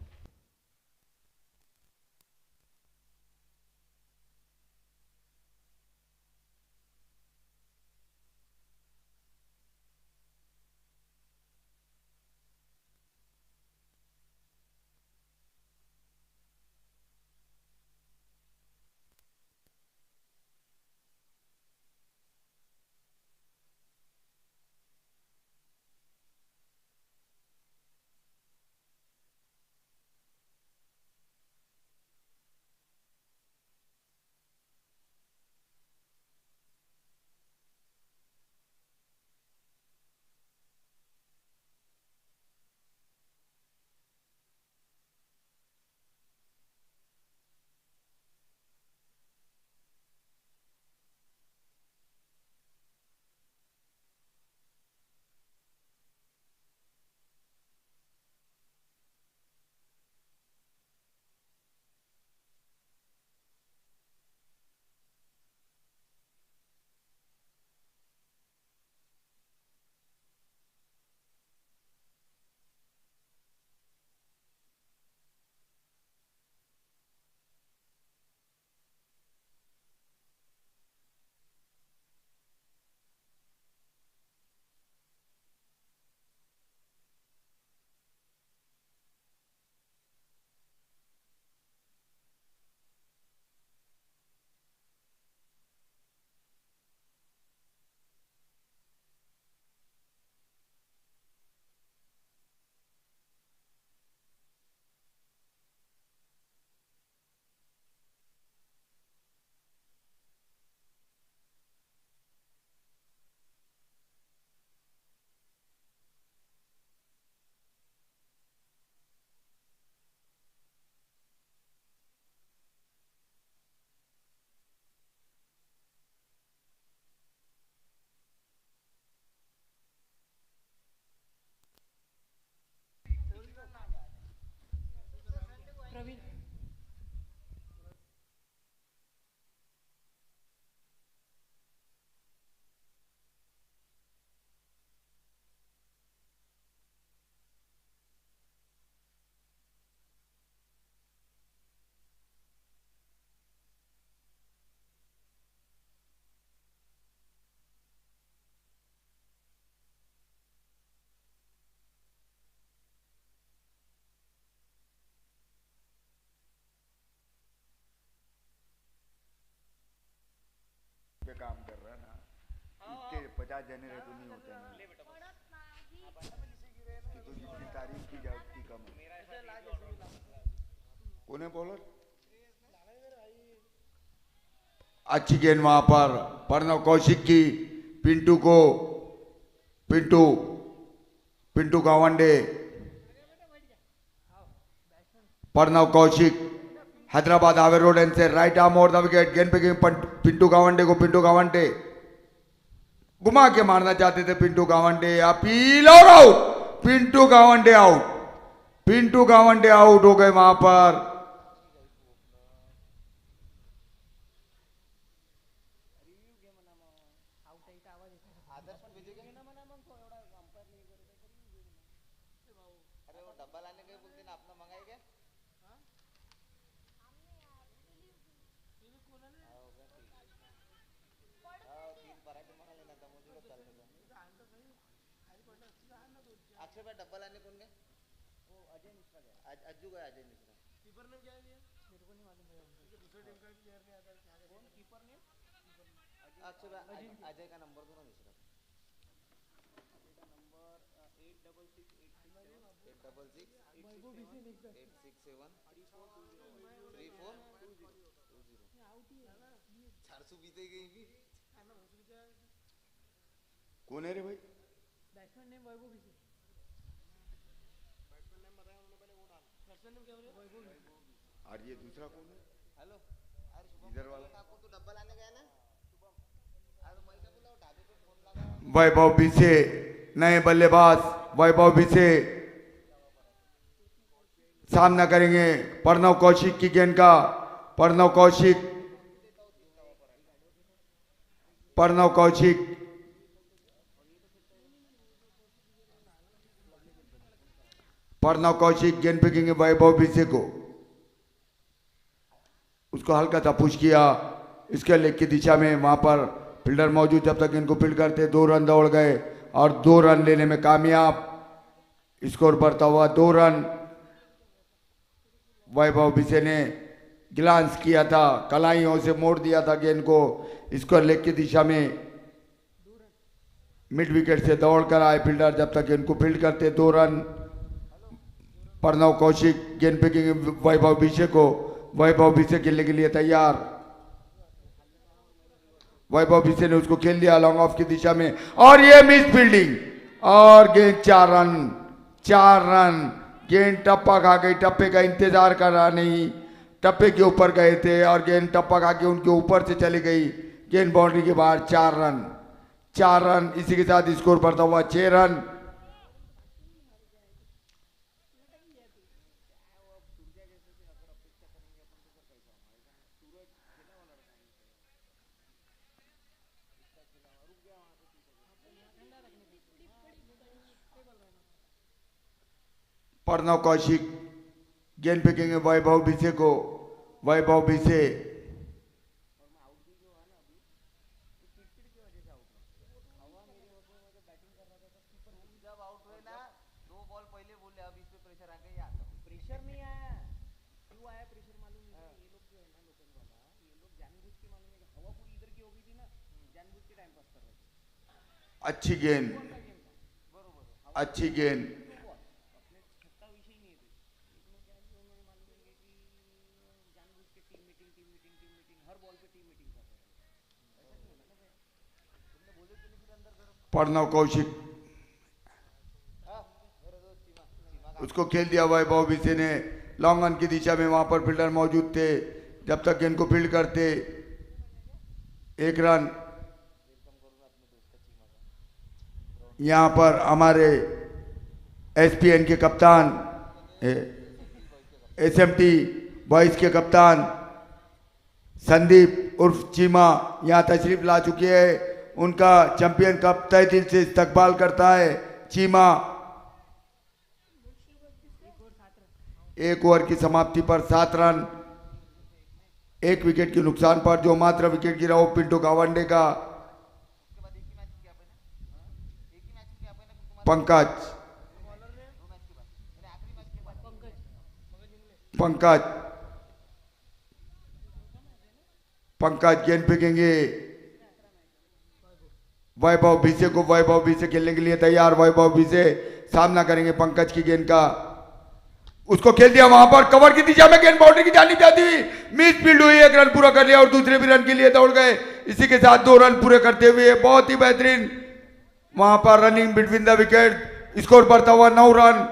पे काम कर रहा है ना. इतने 50 जने रहे तो नहीं होता है. कि तो जितनी तारीफ की जाए उतनी कम है. कौन है बॉलर? अच्छी गेंद वहां पर प्रणव कौशिक की. पिंटू गावंडे. प्रणव कौशिक हैदराबाद हावे रोड एंड से right arm over the wicket. गेंद पे पिंटू गावंडे घुमा के मारना चाहते थे. पिंटू गावंडे अपील और आउट. पिंटू गावंडे आउट हो गए वहां पर. अरे वो डब्बा लाने के बोलते ना अपना मंगाई क्या तीन पराठे मंगा लेना था मुझे चालते अक्षय भाई डब्बा लाने कौन गए अज्जू का अजय मिश्रा कीपर ने क्या है मेरे को नहीं मालूम भैया दूसरे टीम का प्लेयर नहीं आता कौन कीपर ने अक्षर अजय का नंबर दो ना मिश्रा कौन है रे भाई? बैट्समैन नेम वैभव विसे और ये दूसरा कौन है? हेलो अरे शुभम इधर वाला ठाकुर तू डब्बा लाने गया ना शुभम अरे मैं क्या बोला ढाबे पे फोन लगा वैभव विसे नए बल्लेबाज वैभव विसे सामना करेंगे प्रणव कौशिक की गेंद का। प्रणव कौशिक गेंद फेंकेंगे वैभव विसे को। उसको हल्का सा पुश किया इसके लेग की दिशा में, वहां पर फील्डर मौजूद, जब तक इनको फील्ड करते 2 रन दौड़ गए और 2 रन लेने में कामयाब। स्कोर बढ़ता हुआ 2 रन। वैभव विसे ने ग्लांस किया था, कलाइयों से मोड़ दिया था गेंद को, स्कोर लेग की दिशा में मिड विकेट से दौड़ कर आए फील्डर, जब तक इनको फील्ड करते 2 रन। प्रणव कौशिक गेंद फेंकेंगे वैभव विसे को। वैभव विसे खेलने के लिए तैयार। वैभव विसे ने उसको खेल दिया लॉन्ग ऑफ की दिशा में और ये मिस फील्डिंग और गेंद 4 रन। गेंद टप्पा खा गई, टप्पे का इंतजार कर रहा नहीं, टप्पे के ऊपर गए थे और गेंद टप्पा खा के उनके ऊपर से चली गई। गेंद बाउंड्री के बाहर। 4 रन। इसी के साथ स्कोर बढ़ता हुआ 6 रन। प्रणव कौशिक गेंद फेंकेंगे वैभव विसे को। वैभव विसे जब आउट हुए ना 2 बॉल पहले बोले अब इस पे प्रेशर आ गया प्रेशर नहीं आया क्यों आया प्रेशर मालूम नहीं ये लोग जो है ना लोकल वाला ये लोग जानबूझ के मालूम है कि हवा पूरी इधर की हो गई थी ना जानबूझ के टाइम पास कर रहे थे अच्छी गेंद। छक्का विषय नहीं थे इसमें क्या है उन्होंने मालूम है कि जानबूझ के टीम मीटिंग हर बॉल पे टीम मीटिंग कर रहे हैं ऐसा नहीं होना ना भाई तुमने बोले तो नहीं फिर अंदर करो प्रणव कौशिक उसको खेल दिया वैभव विसे ने लॉन्ग ऑन की दिशा में, वहां पर फील्डर मौजूद थे, जब तक गेंद को फील्ड करते 1 रन। यहां पर हमारे एसपीएन के कप्तान एसएमटी बॉयज के कप्तान संदीप उर्फ चीमा यहां तशरीफ ला चुके हैं। उनका चैंपियन कप तय दिल से इस्तकबाल करता है चीमा। 1 ओवर की समाप्ति पर 7 रन, 1 विकेट के नुकसान पर जो मात्र विकेट गिरा वो पिंटू गावंडे का। पंकज गेंद फेंकेंगे वैभव विसे को। वैभव विसे खेलने के लिए तैयार। वैभव विसे सामना करेंगे पंकज की गेंद का। उसको खेल दिया वहां पर कवर की दिशा में, गेंद बाउंड्री की जानी जाती हुई मिस फील्ड हुई। 1 रन पूरा कर लिया और दूसरे भी रन के लिए दौड़ गए। इसी के साथ 2 रन पूरे करते हुए बहुत ही बेहतरीन वहां पर running between the wicket. Score बढ़ता हुआ 9 रन।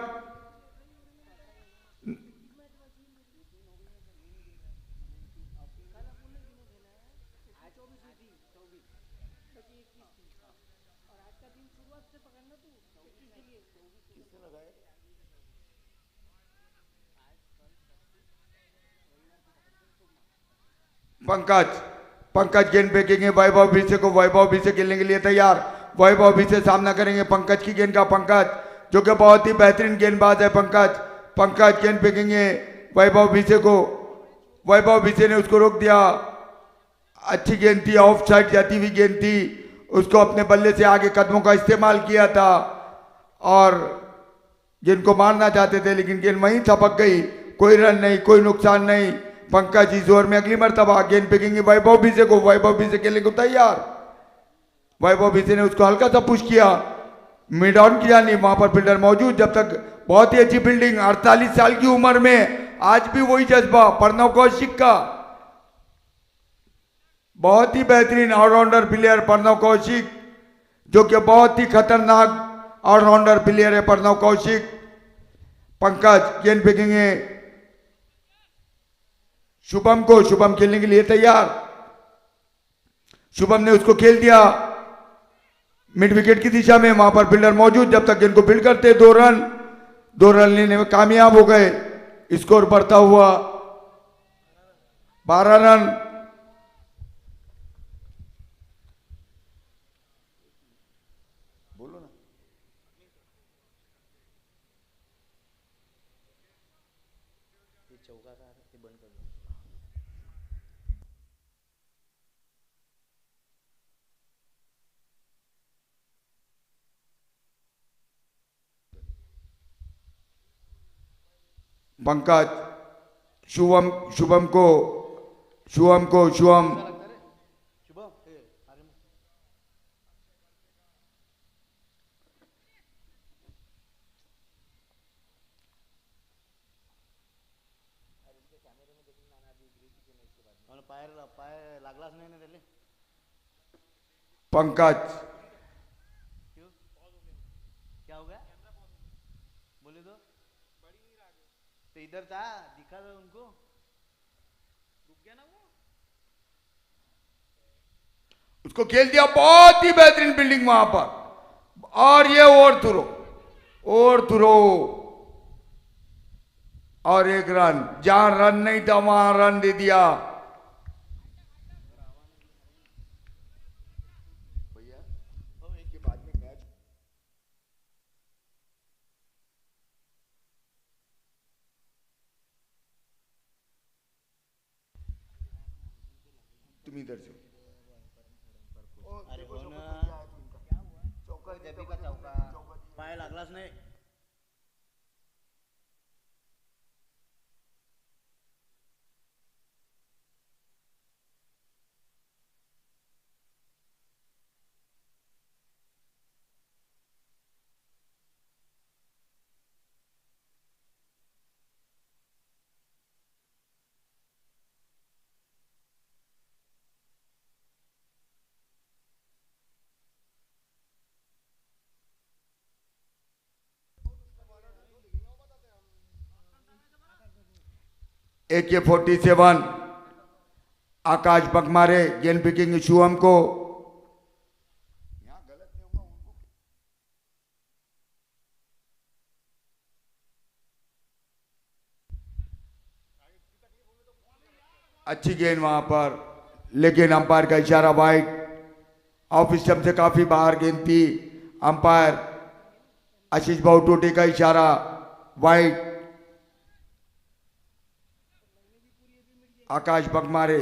पंकज गेंद फेंकेंगे वैभव विसे को। वैभव विसे खेलने के लिए तैयार। वैभव विसे सामना करेंगे पंकज की गेंद का। पंकज जो कि बहुत ही बेहतरीन गेंदबाज है। पंकज गेंद फेंकेंगे वैभव विसे को। वैभव विसे ने उसको रोक दिया। अच्छी गेंद थी, ऑफ साइड जाती हुई गेंद थी। उसको अपने बल्ले से आगे कदमों का इस्तेमाल किया था और गेंद को मारना चाहते थे लेकिन गेंद वहीं थपक गई, कोई रन नहीं, कोई नुकसान नहीं। पंकज इस ओवर में अगली मरतबा गेंद फेंकेंगे वैभव भिसे को, वैभव भिसे खेलने को तैयार। वैभव भिसे ने उसको हल्का सा पुश किया मिड ऑन की जानी, वहां पर फील्डर मौजूद। जब तक बहुत ही अच्छी फील्डिंग, 48 साल की उम्र में आज भी वही जज्बा प्रणव कौशिक का, बहुत ही बेहतरीन ऑलराउंडर प्लेयर प्रणव कौशिक, जो कि बहुत ही खतरनाक ऑलराउंडर प्लेयर है प्रणव कौशिक। पंकज गेंद फेंकेंगे शुभम को, शुभम खेलने के लिए तैयार। शुभम ने उसको खेल दिया मिड विकेट की दिशा में, वहां पर फील्डर मौजूद। जब तक गेंद को फील्ड करते 2 रन लेने में कामयाब हो गए। स्कोर बढ़ता हुआ 12 रन। बोलो ना। ये चौका का है, ये बंद कर दो। पंकज शुभम को शुभम शुभम पाय लागलाच नाही ना त्याले। पंकज क्यों क्या हो गया बोले तो इधर था दिखा दो उनको, रुक गया ना वो। उसको खेल दिया, बहुत ही बेहतरीन फील्डिंग वहां पर, और ये ओवर थ्रो और 1 रन। जहां रन नहीं था वहां रन दे दिया। तुम इधर से अरे हो ना, चौका जबी का चौका पाय लागलाच नाही। AK-47 आकाश बगमारे गेंद फेंकेंगे शुभम को। अच्छी गेंद वहां पर, लेकिन अंपायर का इशारा वाइड। ऑफ स्टंप से काफी बाहर गेंद थी। अंपायर आशीष भाऊ टोटे का इशारा वाइड। आकाश बगमारे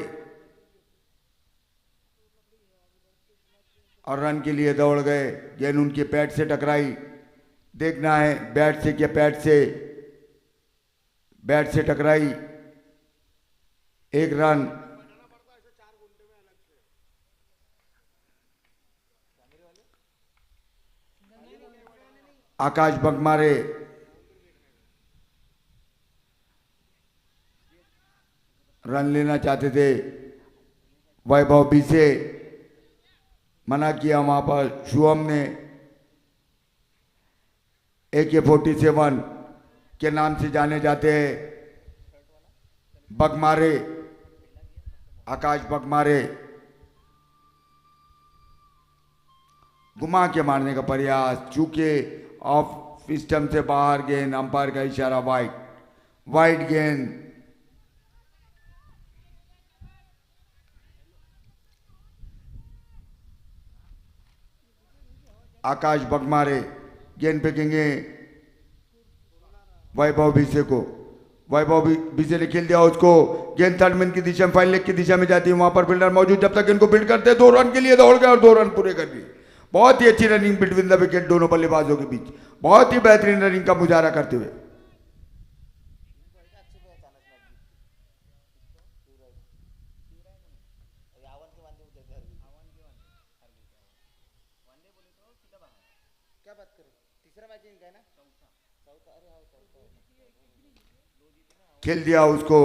और रन के लिए दौड़ गए। गेंद उनके पैड से टकराई। देखना है बैट से क्या पैड से, बैट से टकराई। 1 रन। आकाश बगमारे रन लेना चाहते थे, वैभव बी से मना किया। वहां पर शुभम ने AK-47 के नाम से जाने जाते हैं बगमारे, आकाश बगमारे, घुमा के मारने का प्रयास, चूंकि ऑफ स्टंप से बाहर गेंद। अंपायर का इशारा वाइड, वाइड गेंद। आकाश बगमारे गेंद फेंकेंगे वैभव भिसे को। वैभव भिसे ने खेल दिया उसको। गेंद थर्ड मैन की दिशा में, फाइन लेग की दिशा में जाती है। वहां पर फील्डर मौजूद। जब तक इनको फील्ड करते 2 रन के लिए दौड़ गए और 2 रन पूरे कर दिए। बहुत ही अच्छी रनिंग बिटवीन द विकेट दोनों बल्लेबाजों के बीच। बहुत ही बेहतरीन रनिंग का मुजाहरा करते हुए। क्या बात करें, तीसरा मैच इनका है ना, चौथा, अरे हाँ चौथा। खेल दिया उसको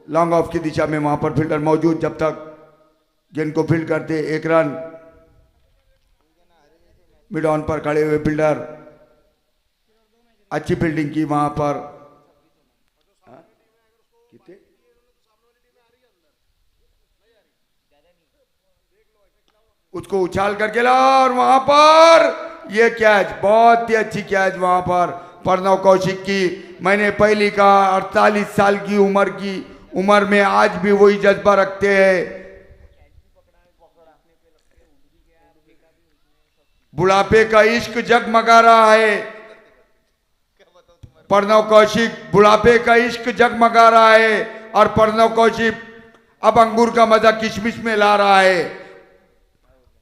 लॉन्ग ऑफ की दिशा में, वहां पर फील्डर मौजूद, जब तक गेंद को फील्ड करते 1 रन। मिड ऑन पर खड़े हुए फील्डर, अच्छी फील्डिंग की वहां पर। हाँ? कितने? उसको उछाल करके ला और वहां पर ये कैच, बहुत ही अच्छी कैच वहां पर प्रणव कौशिक की। मैंने पहली कहा 48 साल की उम्र में आज भी वही जज्बा रखते हैं। बुढ़ापे का इश्क जगमगा रहा है प्रणव कौशिक, बुढ़ापे का इश्क जगमगा रहा है। और प्रणव कौशिक अब अंगूर का मजा किशमिश में ला रहा है।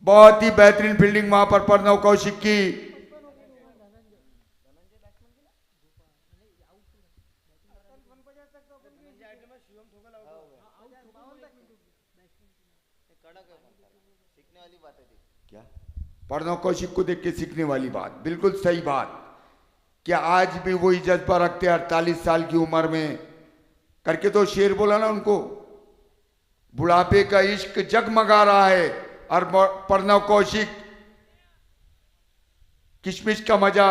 बहुत ही बेहतरीन फील्डिंग वहां पर प्रणव कौशिक की। सीखने वाली बात है क्या प्रणव कौशिक को देख के सीखने वाली बात, बिल्कुल सही बात। क्या आज भी वही जज्बा रखते 48 साल की उम्र में करके तो शेर बोला ना उनको, बुढ़ापे का इश्क जगमगा रहा है। और प्रणव कौशिक किशमिश का मजा,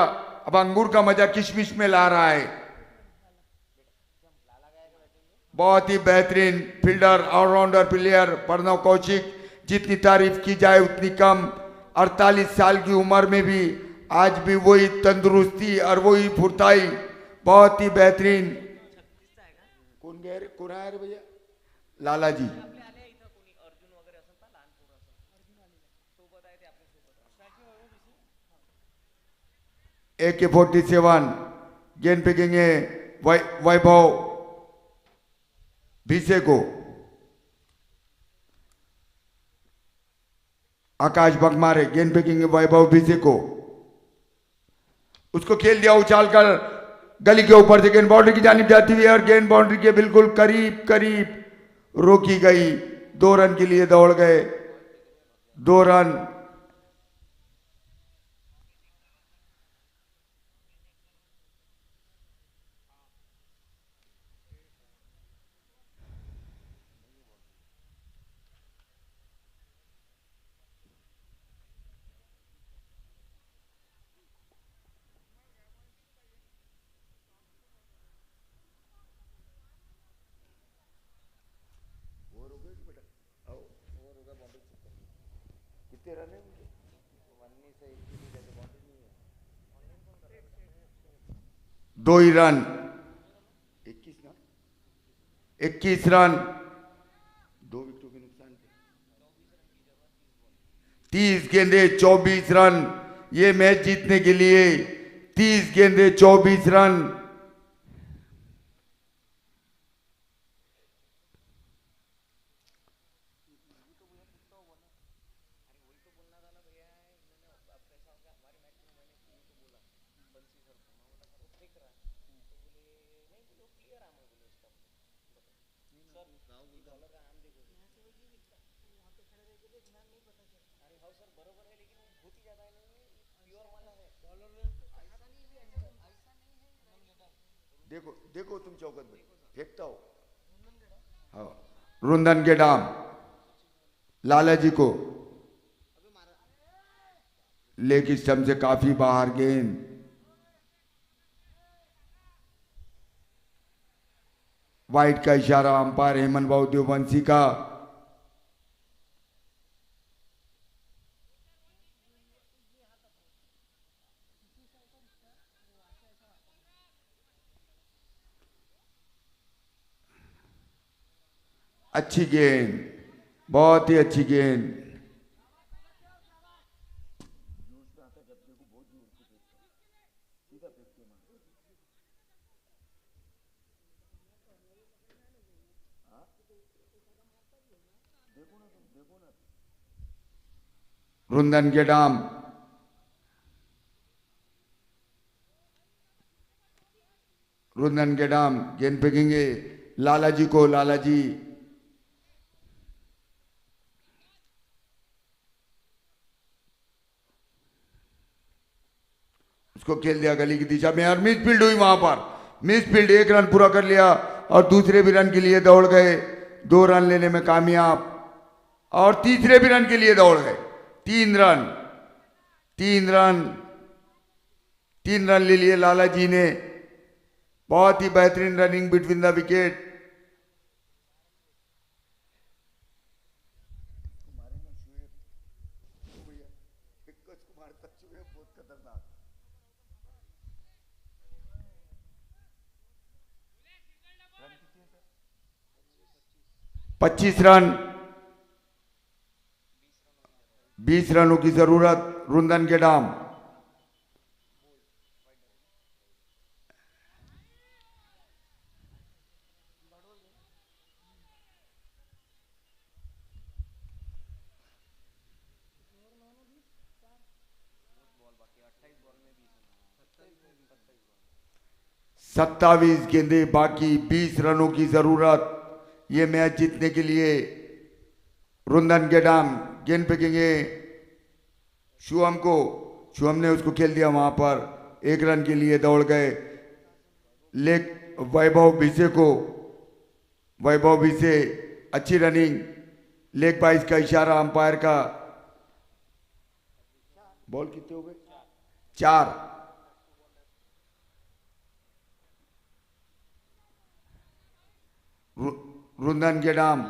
अब अंगूर का मजा किशमिश में ला रहा है। बहुत ही बेहतरीन fielder, all-rounder player Pranav Kaushik, जितनी तारीफ की जाए उतनी कम। 48 साल की उम्र में भी आज भी वही तंदुरुस्ती और वही फुर्ताई, बहुत ही बेहतरीन। कौन गए रे, कौन आया रे भैया? लाला जी। AK-47 गेंद फेंकेंगे वैभव भिसे को। आकाश बगमारे गेंद फेंकेंगे वैभव भिसे को। उसको खेल दिया उछाल कर गली के ऊपर से, गेंद बाउंड्री की जानिब जाती हुई और गेंद बाउंड्री के बिल्कुल करीब करीब रोकी गई। 2 रन के लिए दौड़ गए, 2 रन। कितने रन है उनके? 2 ही रन, 21 ना, 21 रन, 2 विकेटों के नुकसान पे 30 गेंदे 24 रन। ये मैच जीतने के लिए 30 गेंदे 24 रन। देखो देखो तुम चौकत में फेंकता हो। हाँ, रुंदन के डाम लाला जी को लेग स्टंप से काफी बाहर गेंद। वाइट का इशारा अंपायर हेमंत बाबू देववंशी का। अच्छी गेंद, बहुत ही अच्छी गेंद। रुंदन के डाम रुंदन के डाम गेंद फेंकेंगे लालाजी को। लालाजी उसको खेल दिया गली की दिशा में और मिस फील्ड हुई वहां पर। मिस फील्ड, 1 रन पूरा कर लिया और दूसरे भी रन के लिए दौड़ गए। 2 रन लेने में कामयाब और तीसरे भी रन के लिए दौड़ गए। 3 रन 3 रन 3 रन ले लिए लालाजी ने। बहुत ही बेहतरीन रनिंग बिटवीन द विकेट। पच्चीस रन 20 रनों की जरूरत रुंदन के डाम। सत्ताईस गेंदे बाकी, 20 रनों की जरूरत ये मैच जीतने के लिए। रुंदन के डाम गेंद फेंकेंगे शुभम को। शुभम ने उसको खेल दिया वहां पर। 1 रन के लिए दौड़ गए लेग वैभव भिसे को। वैभव भिसे अच्छी रनिंग। लेग बाइस का इशारा अंपायर का। बॉल कितने हो गए? 4। रुंदन के डाम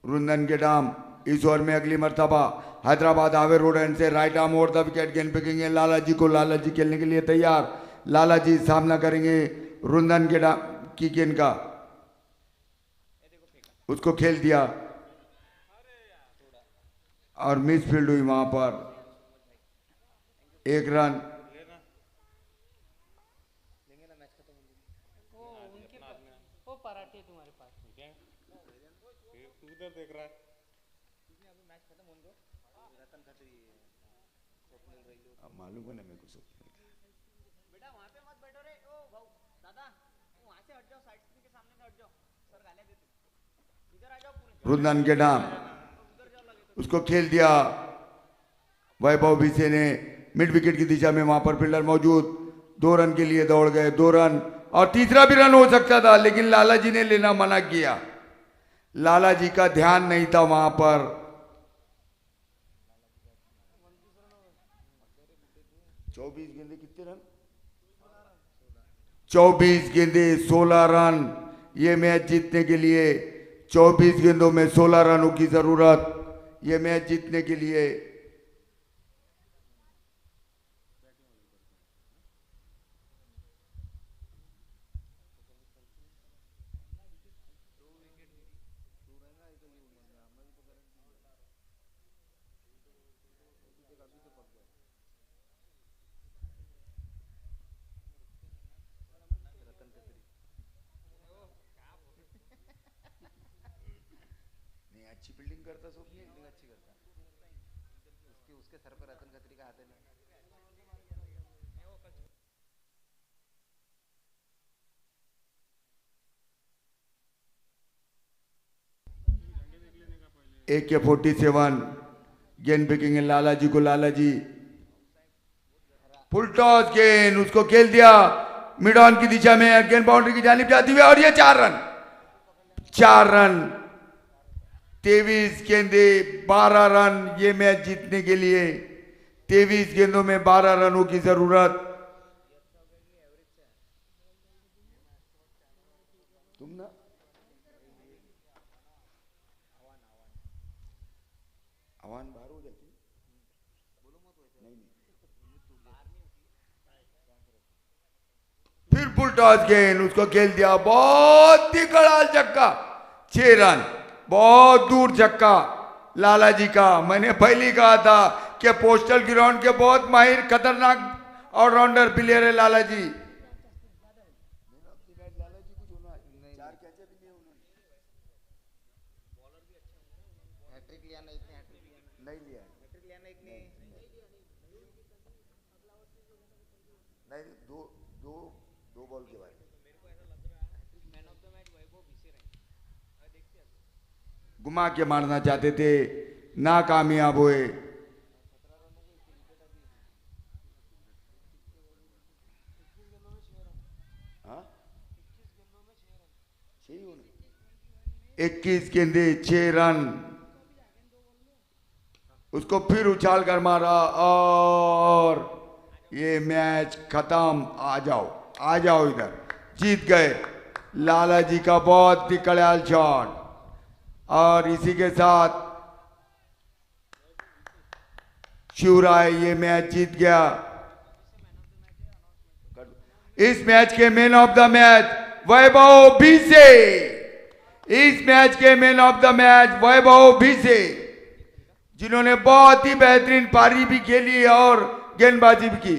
रुंदन के डाम इस ओवर में अगली मर्तबा हैदराबाद हावे रोड एंड से right arm over the wicket गेंद फेंकेंगे लालाजी को। लालाजी खेलने के लिए तैयार। लालाजी सामना करेंगे रुंदन के डाम की गेंद का। उसको खेल दिया और मिस फील्ड हुई वहां पर। 1 रन। वो पराठे तुम्हारे पास उधर देख रहा है। मालूम है ना मेरे को सब। बेटा वहाँ पे मत बैठो रे। ओ भाऊ दादा वहाँ से हट जाओ, साइड स्क्रीन के सामने से हट जाओ, सर गालियाँ देते। इधर आ जाओ पूरे। रुंदन के डाम उसको खेल दिया वैभव भिसे ने। मिड विकेट की दिशा में वहां पर फील्डर मौजूद। 2 रन के लिए दौड़ गए। 2 रन और तीसरा भी रन हो सकता था लेकिन लालाजी ने लेना मना किया। लालाजी का ध्यान नहीं था वहां पर। 24 गेंदे कितने रन? 24 गेंदे 16 रन। ये मैच जीतने के लिए 24 गेंदों में 16 रनों की जरूरत ये मैच जीतने के लिए। अच्छी फील्डिंग करता स्वप्न। अच्छी करता उसके सर पे रतन खत्री का हाथ है ना। AK-47 गेंद फेंकेंगे लालाजी को। लालाजी फुल टॉस गेंद उसको खेल दिया मिड ऑन की दिशा में। गेंद बाउंड्री की जानिब जाती हुई और ये 4 रन। 4 रन 23 गेंदे 12 रन ये मैच जीतने के लिए। 23 गेंदों में 12 रनों की जरूरत। तुम ना आवान बाहर हो जाती नहीं। फिर फुल टॉस गेंद उसको खेल दिया। बहुत ही कड़ाल छक्का। 6 रन। बहुत दूर छक्का लालाजी का। मैंने पहले ही कहा था कि पोस्टल ग्राउंड के बहुत माहिर खतरनाक ऑलराउंडर प्लेयर है लालाजी। हैट्रिक लिया ना इसने। हैट्रिक नहीं लिया। लिया ना इसने। नहीं दो दो दो बॉल के बाद मैन ऑफ द मैच वैभव भिसे रहेंगे देखते हैं घुमा के मारना चाहते थे, नाकामयाब हुए। हाँ? 21 गेंदे 6 रन, उसको फिर उछाल कर मारा और ये मैच खत्म। आ जाओ इधर, जीत गए। लाला जी का बहुत ही कड़ाल शॉट और इसी के साथ शिवराय ये मैच जीत गया। इस मैच के मैन ऑफ द मैच वैभव भिसे। इस मैच के मैन ऑफ द मैच वैभव भिसे, जिन्होंने बहुत ही बेहतरीन पारी भी खेली और गेंदबाजी भी की।